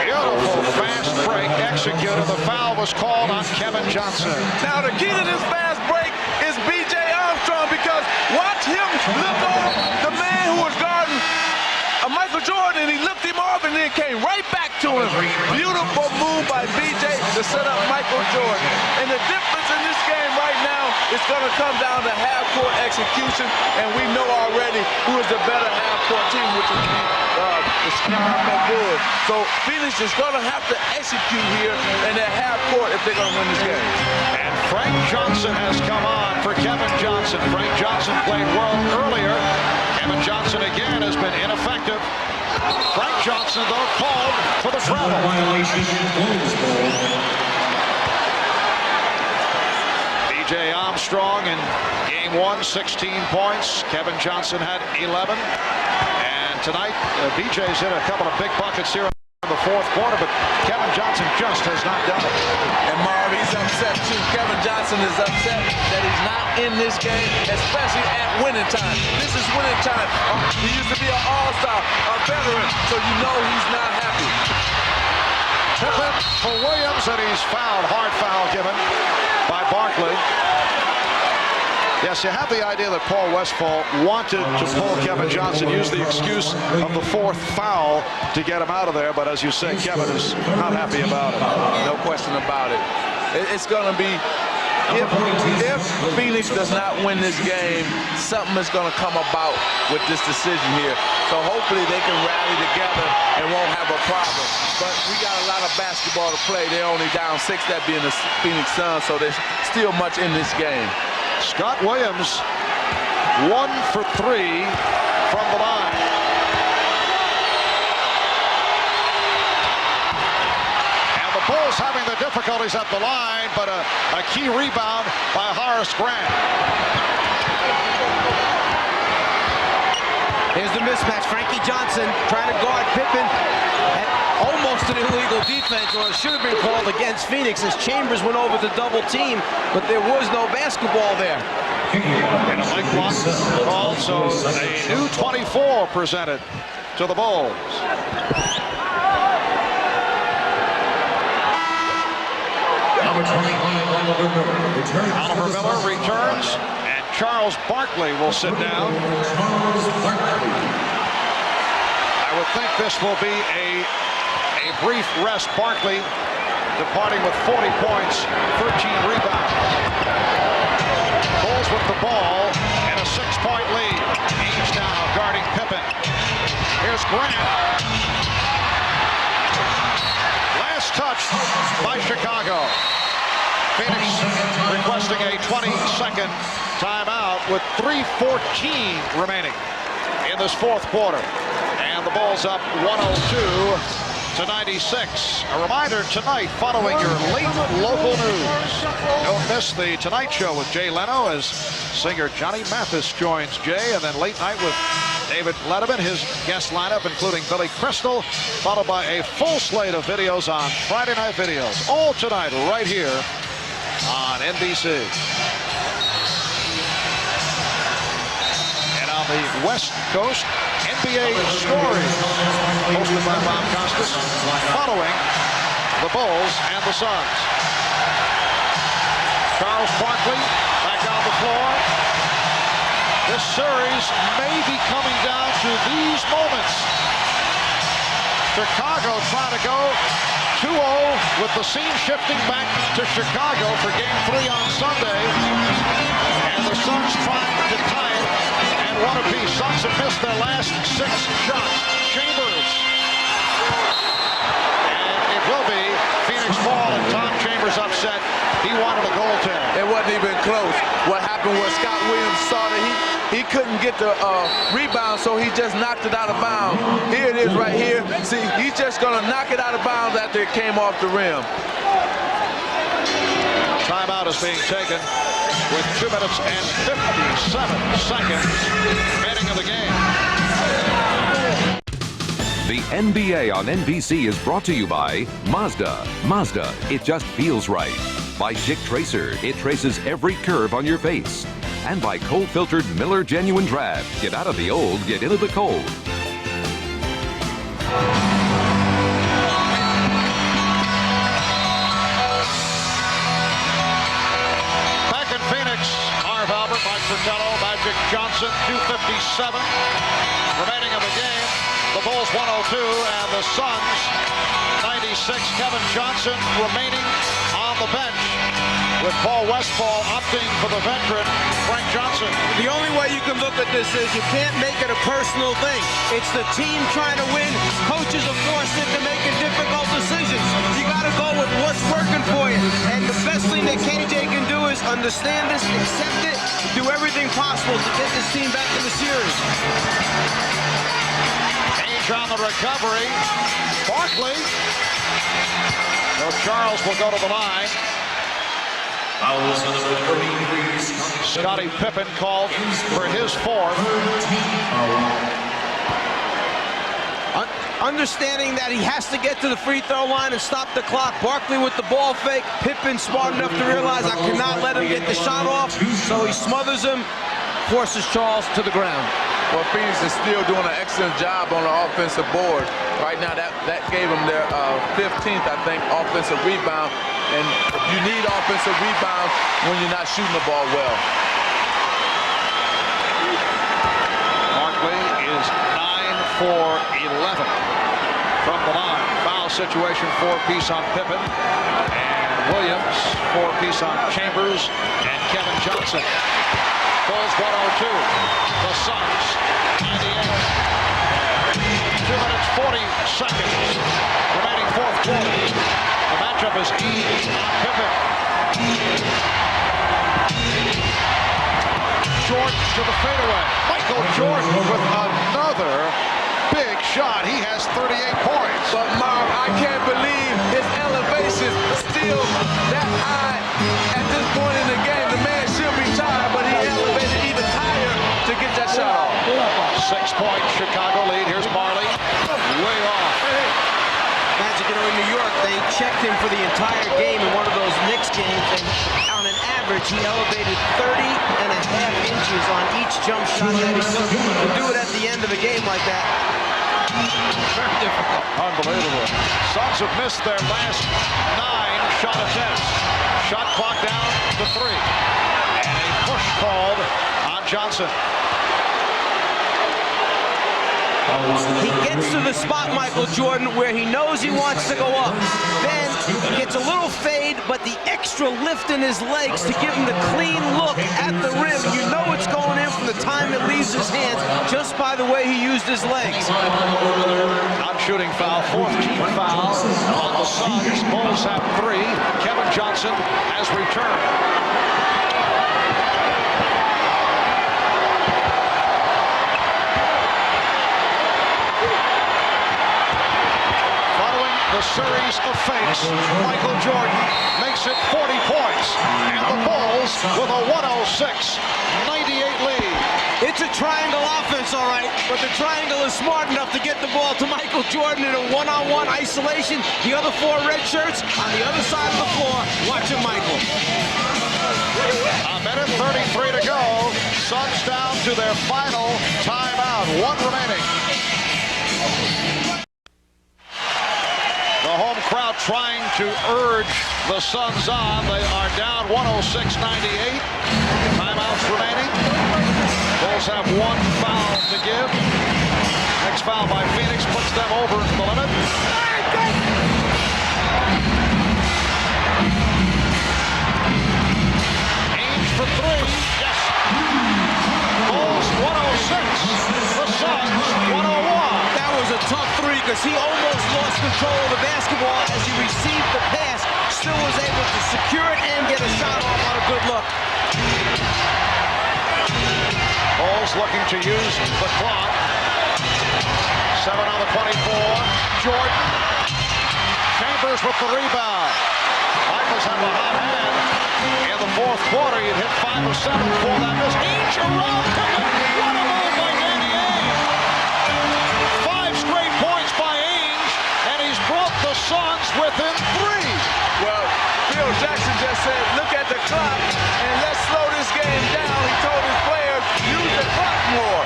Beautiful fast break executed. The foul was called on Kevin Johnson. Now the key to this fast break is B.J. Armstrong, because watch him look over the man who was guarding Michael Jordan, and he looked him off and then came right back to him. Beautiful move by B.J. to set up Michael Jordan. And the difference in this game right now is going to come down to half-court execution, and we know already who is the better half-court team, which is the Chicago Bulls. So Phoenix is going to have to execute here in that half-court if they're going to win this game. And Frank Johnson has come on for Kevin Johnson. Frank Johnson played well earlier. Kevin Johnson again has been ineffective. Frank Johnson, though, called for the travel. B.J. Armstrong in game 1, 16 points. Kevin Johnson had 11. And tonight, B.J.'s hit a couple of big buckets here in the 4th quarter, but Kevin Johnson just has not done it. And Marv, he's upset too. Kevin Johnson is upset that he's not in this game, especially at winning time. This is winning time. He used to be an all-star, a veteran, so you know he's not happy. Pippen for Williams, and he's fouled. Hard foul given by Barkley. Yes, you have the idea that Paul Westphal wanted to pull Kevin Johnson, use the excuse of the 4th foul to get him out of there, but as you say, Kevin is not happy about it. No question about it. It's going to be, if Phoenix does not win this game, something is going to come about with this decision here. So hopefully they can rally together and won't have a problem. But we got a lot of basketball to play. They're only down 6, that being the Phoenix Suns, so there's still much in this game. Scott Williams, 1 for 3 from the line. And the Bulls having the difficulties at the line, but a key rebound by Horace Grant. Here's the mismatch. Frankie Johnson trying to guard Pippen at almost an illegal defense, or it should have been called against Phoenix as Chambers went over to double team, but there was no basketball there. And a Mike Watson called, so a new 24 presented to the Bulls. Oliver Miller returns, and Charles Barkley will sit down. I would think this will be a brief rest. Barkley departing with 40 points, 13 rebounds. Bulls with the ball and a 6-point lead. Ainge now guarding Pippen. Here's Grant. Last touch by Chicago. Phoenix requesting a 20-second timeout with 3:14 remaining in this 4th quarter. And the Bulls up 102-96. A reminder tonight, following your late local news, don't miss the Tonight Show with Jay Leno as singer Johnny Mathis joins Jay, and then late night with David Letterman, his guest lineup including Billy Crystal, followed by a full slate of videos on Friday Night Videos. All tonight right here on NBC. And on the West Coast, NBA story hosted by Bob Costas, following the Bulls and the Suns. Charles Barkley back on the floor. This series may be coming down to these moments. Chicago trying to go 2-0 with the scene shifting back to Chicago for Game 3 on Sunday. And the Suns trying to tie it and one apiece. Suns have missed their last 6 shots. Chambers. And it will be Phoenix ball, and Tom Chambers upset. He wanted a goaltend. It wasn't even close. What happened was Scott Williams saw that he couldn't get the rebound, so he just knocked it out of bounds. Here it is right here. See, he's just going to knock it out of bounds after it came off the rim. Timeout is being taken with 2 minutes and 57 seconds remaining of the game. The NBA on NBC is brought to you by Mazda. Mazda, it just feels right. By Schick Tracer, it traces every curve on your face. And by cold-filtered Miller Genuine Draft. Get out of the old, get into the cold. Back in Phoenix, Marv Albert, Mike Fratello, Magic Johnson, 2:57 remaining of the game. The Bulls 102 and the Suns 96. Kevin Johnson remaining on the bench, with Paul Westphal opting for the veteran Frank Johnson. The only way you can look at this is you can't make it a personal thing. It's the team trying to win. Coaches are forced into making difficult decisions. You got to go with what's working for you. And the best thing that KJ can do is understand this, accept it, do everything possible to get this team back in the series. Ainge on the recovery. Barkley. So Charles will go to the line. Scottie Pippen called for his 4th. Understanding that he has to get to the free throw line and stop the clock. Barkley with the ball fake. Pippen smart enough to realize I cannot let him get the shot off, so he smothers him, forces Charles to the ground. Well, Phoenix is still doing an excellent job on the offensive board. Right now, that gave them their 15th, I think, offensive rebound. And you need offensive rebounds when you're not shooting the ball well. is 9 for 11 from the line. Foul situation, 4-piece on Pippen. And Williams, 4-piece on Chambers and Kevin Johnson. Bulls 102. The Suns 98. 2 minutes 40 seconds remaining fourth quarter. The matchup is Eaves on Pippen. Jordan to the fadeaway. Michael Jordan with another big shot. He has 38 points. But Marv, I can't believe his elevation is still that high at this point in the game. The man should be tired, but he elevated even higher to get that shot off. 6-point Chicago lead. Here's Barkley. Way off. Magic, you know, in New York, they checked him for the entire game in one of those Knicks games, and on an average, he elevated 30.5 inches on each jump shot that he took. To do it at the end of a game like that, very difficult. Unbelievable. Suns have missed their last 9 shot attempts. Shot clock down to 3. And a push called on Johnson. He gets to the spot, Michael Jordan, where he knows he wants to go up. Then he gets a little fade, but the extra lift in his legs to give him the clean look at the rim. You know it's going in from the time it leaves his hands, just by the way he used his legs. Non-shooting foul, 4th team foul on the Suns. Bulls have 3. Kevin Johnson has returned. The series of fakes, Michael Jordan makes it 40 points, and the Bulls with a 106-98 lead. It's a triangle offense, all right, but the triangle is smart enough to get the ball to Michael Jordan in a one-on-one isolation. The other 4 red shirts on the other side of the floor watching Michael. A minute 33 to go. Suns down to their final timeout. 1 remaining. The home crowd trying to urge the Suns on. They are down 106-98. Timeouts remaining. Bulls have 1 foul to give. Next foul by Phoenix puts them over the limit. Ainge for 3. Yes. Bulls 106. The Suns 101. That was a tough 3 because he almost lost control of the basketball as he received the pass. Still was able to secure it and get a shot off on a good look. Bulls looking to use the clock. 7 on the 24. Jordan. Chambers with the rebound. Michaels have a hot hand. In the fourth quarter, he'd hit 5 or 7 before that miss. Each around Pippen. What a move by Danny Ainge. 5 straight points by Ainge, and he's brought the Suns within 3. Well, Phil Jackson just said, look at the clock, and let's slow this game down. He told his players, use the clock more.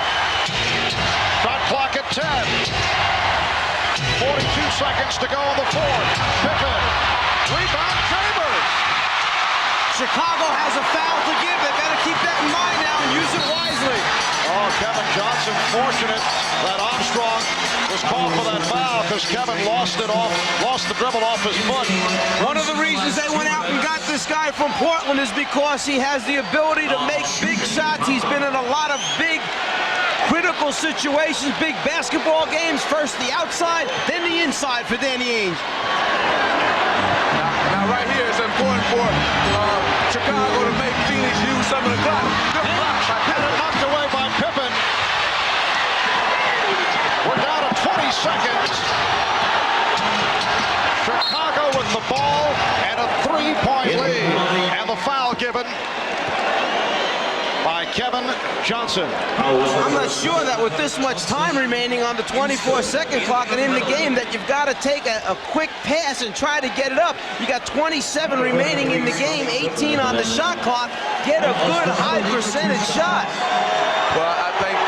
Shot clock at 10. 42 seconds to go in the fourth. Pippen. Rebound Chambers. Chicago has a foul to give. They better keep that in mind now and use it wisely. Oh, Kevin Johnson fortunate that Armstrong was called for that foul because Kevin lost the dribble off his foot. One of the reasons they went out and got this guy from Portland is because he has the ability to make big shots. He's been in a lot of big critical situations, big basketball games. First the outside, then the inside for Danny Ainge. Now right here, it's important for Chicago to make Phoenix use some of the clock. Good block by Pippen. Knocked away by Pippen. We're down to 20 seconds. Chicago with the ball and a 3-point lead. And the foul given by Kevin Johnson. I'm not sure that with this much time remaining on the 24-second clock and in the game that you've got to take a quick pass and try to get it up. You got 27 remaining in the game, 18 on the shot clock. Get a good high percentage shot. Well, I think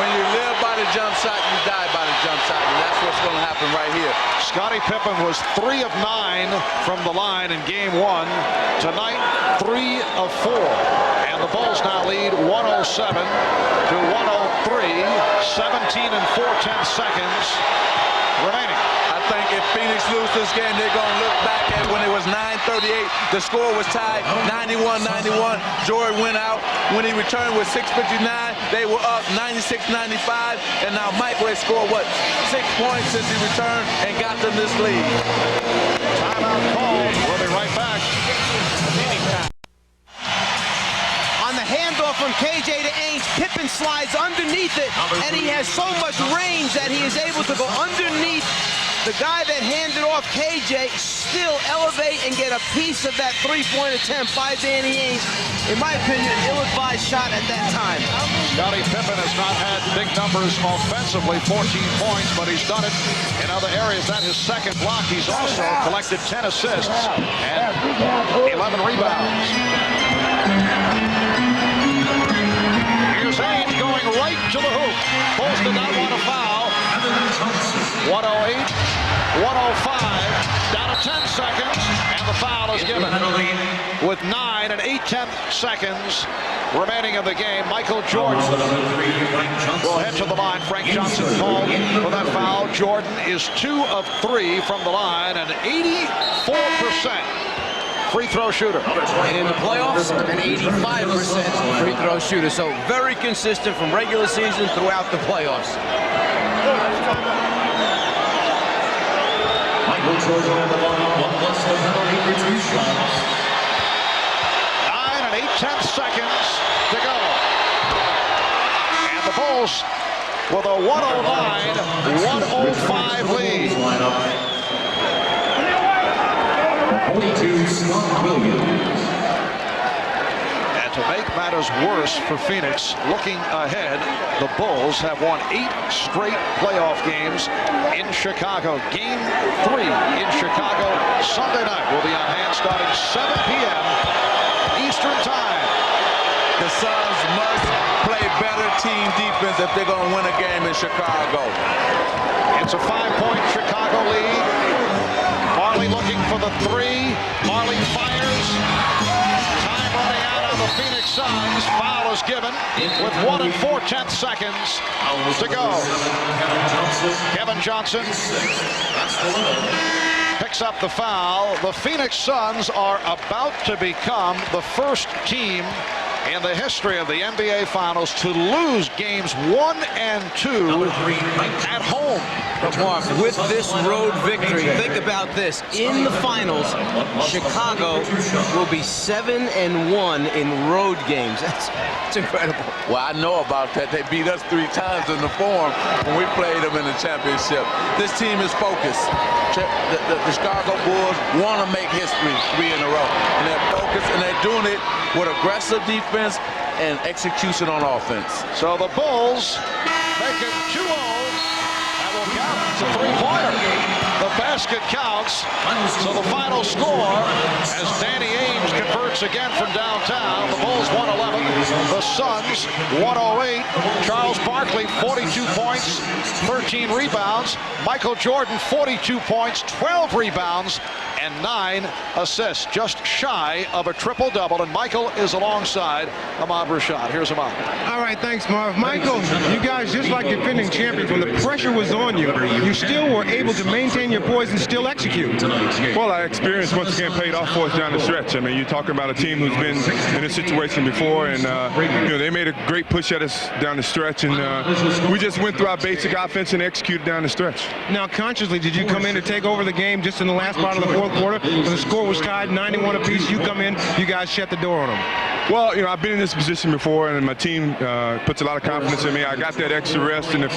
when you live by the jump shot, you die by the jump shot, and that's what's going to happen right here. Scottie Pippen was 3 of 9 from the line in game 1. Tonight, 3 of 4. And And the Bulls now lead 107 to 103, 17 and 4/10 seconds remaining. I think if Phoenix loses this game, they're going to look back at when it was 9:38. The score was tied 91-91. Jordan went out. When he returned with 6:59, they were up 96-95. And now Michael has scored, 6 points since he returned and got them this lead. Timeout called. We'll be right back. On the handoff from KJ to Ainge, Pippen slides underneath it, and he has so much range that he is able to go underneath the guy that handed off KJ, still elevate and get a piece of that three-point attempt by Danny Ainge. In my opinion, ill-advised shot at that time. Scottie Pippen has not had big numbers offensively, 14 points, but he's done it in other areas. That is second block. He's also collected 10 assists and 11 rebounds. Here's Ainge going right to the hoop. Bulls did not want to foul. 108, 105, down to 10 seconds, and the foul is given. With 9 and 8/10 seconds remaining in the game, Michael Jordan will head to the line. Frank Johnson called for that foul. Jordan is 2 of 3 from the line, and 84% free throw shooter. And in the playoffs, an 85% free throw shooter. So very consistent from regular season throughout the playoffs. Michael Jordan on the line, 1 plus the penalty for 2 shots. 9 and 8/10 seconds to go. And the Bulls with a 109-105 lead. 42, Scott Williams. And to make matters worse for Phoenix, looking ahead, the Bulls have won 8 straight playoff games in Chicago. Game 3 in Chicago Sunday night will be on hand starting 7 p.m. Eastern Time. The Suns must play better team defense if they're going to win a game in Chicago. It's a 5-point Chicago lead. Barkley looking for the 3. Barkley fires. Time running out on the Phoenix Suns. Foul is given with 1 and 4/10 seconds to go. Kevin Johnson picks up the foul. The Phoenix Suns are about to become the first team in the history of the NBA Finals to lose games 1 and 2 at home. But Mark, with this road victory, think about this. In the finals, Chicago will be 7-1 in road games. That's incredible. Well, I know about that. They beat us 3 times in the Forum when we played them in the championship. This team is focused. The Chicago Bulls want to make history 3 in a row. And they're focused, and they're doing it with aggressive defense and execution on offense. So the Bulls make it 2-0. That will count. It's a 3-pointer. The basket counts. So the final score, as Danny Ainge converts again from downtown, the Bulls 111, the Suns 108. Charles Barkley 42 points, 13 rebounds. Michael Jordan 42 points, 12 rebounds, and 9 assists, just shy of a triple-double. And Michael is alongside Ahmad Rashad. Here's Ahmad. All right, thanks, Marv. Michael, you guys, just like defending champions, when the pressure was on you, you still were able to maintain your poise and still execute. Well, our experience once again paid off for us down the stretch. I mean, you're talking about a team who's been in this situation before, and they made a great push at us down the stretch, and we just went through our basic offense and executed down the stretch. Now, consciously, did you come in to take over the game just in the last part of the fourth quarter? When the score was tied 91 apiece, you come in, you guys shut the door on them. Well, I've been in this position before, and my team puts a lot of confidence in me. I got that extra rest in the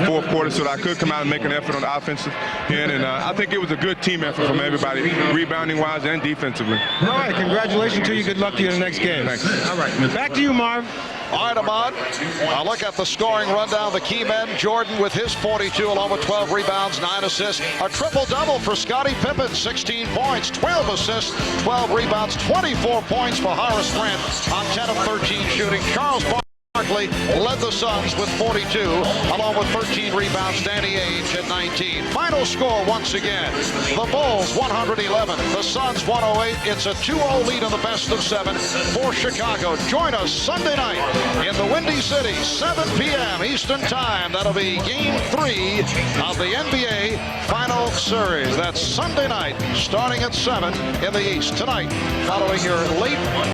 fourth quarter so that I could come out and make an effort on the offensive end, and I think it was a good team effort from everybody, rebounding-wise and defensively. All right, congratulations to you. Good luck to you in the next game. Thanks. All right, back to you, Marv. All right, Ahmad, I'll look at the scoring rundown. The key men, Jordan with his 42, along with 12 rebounds, 9 assists. A triple-double for Scottie Pippen, 16 points, 12 assists, 12 rebounds, 24 points for Horace Grant on 10 of 13 shooting. Charles Barkley Barkley led the Suns with 42, along with 13 rebounds. Danny Ainge at 19. Final score once again. The Bulls 111, the Suns 108. It's a 2-0 lead in the best of 7 for Chicago. Join us Sunday night in the Windy City, 7 p.m. Eastern Time. That'll be Game 3 of the NBA Final Series. That's Sunday night, starting at 7 in the East. Tonight, following your late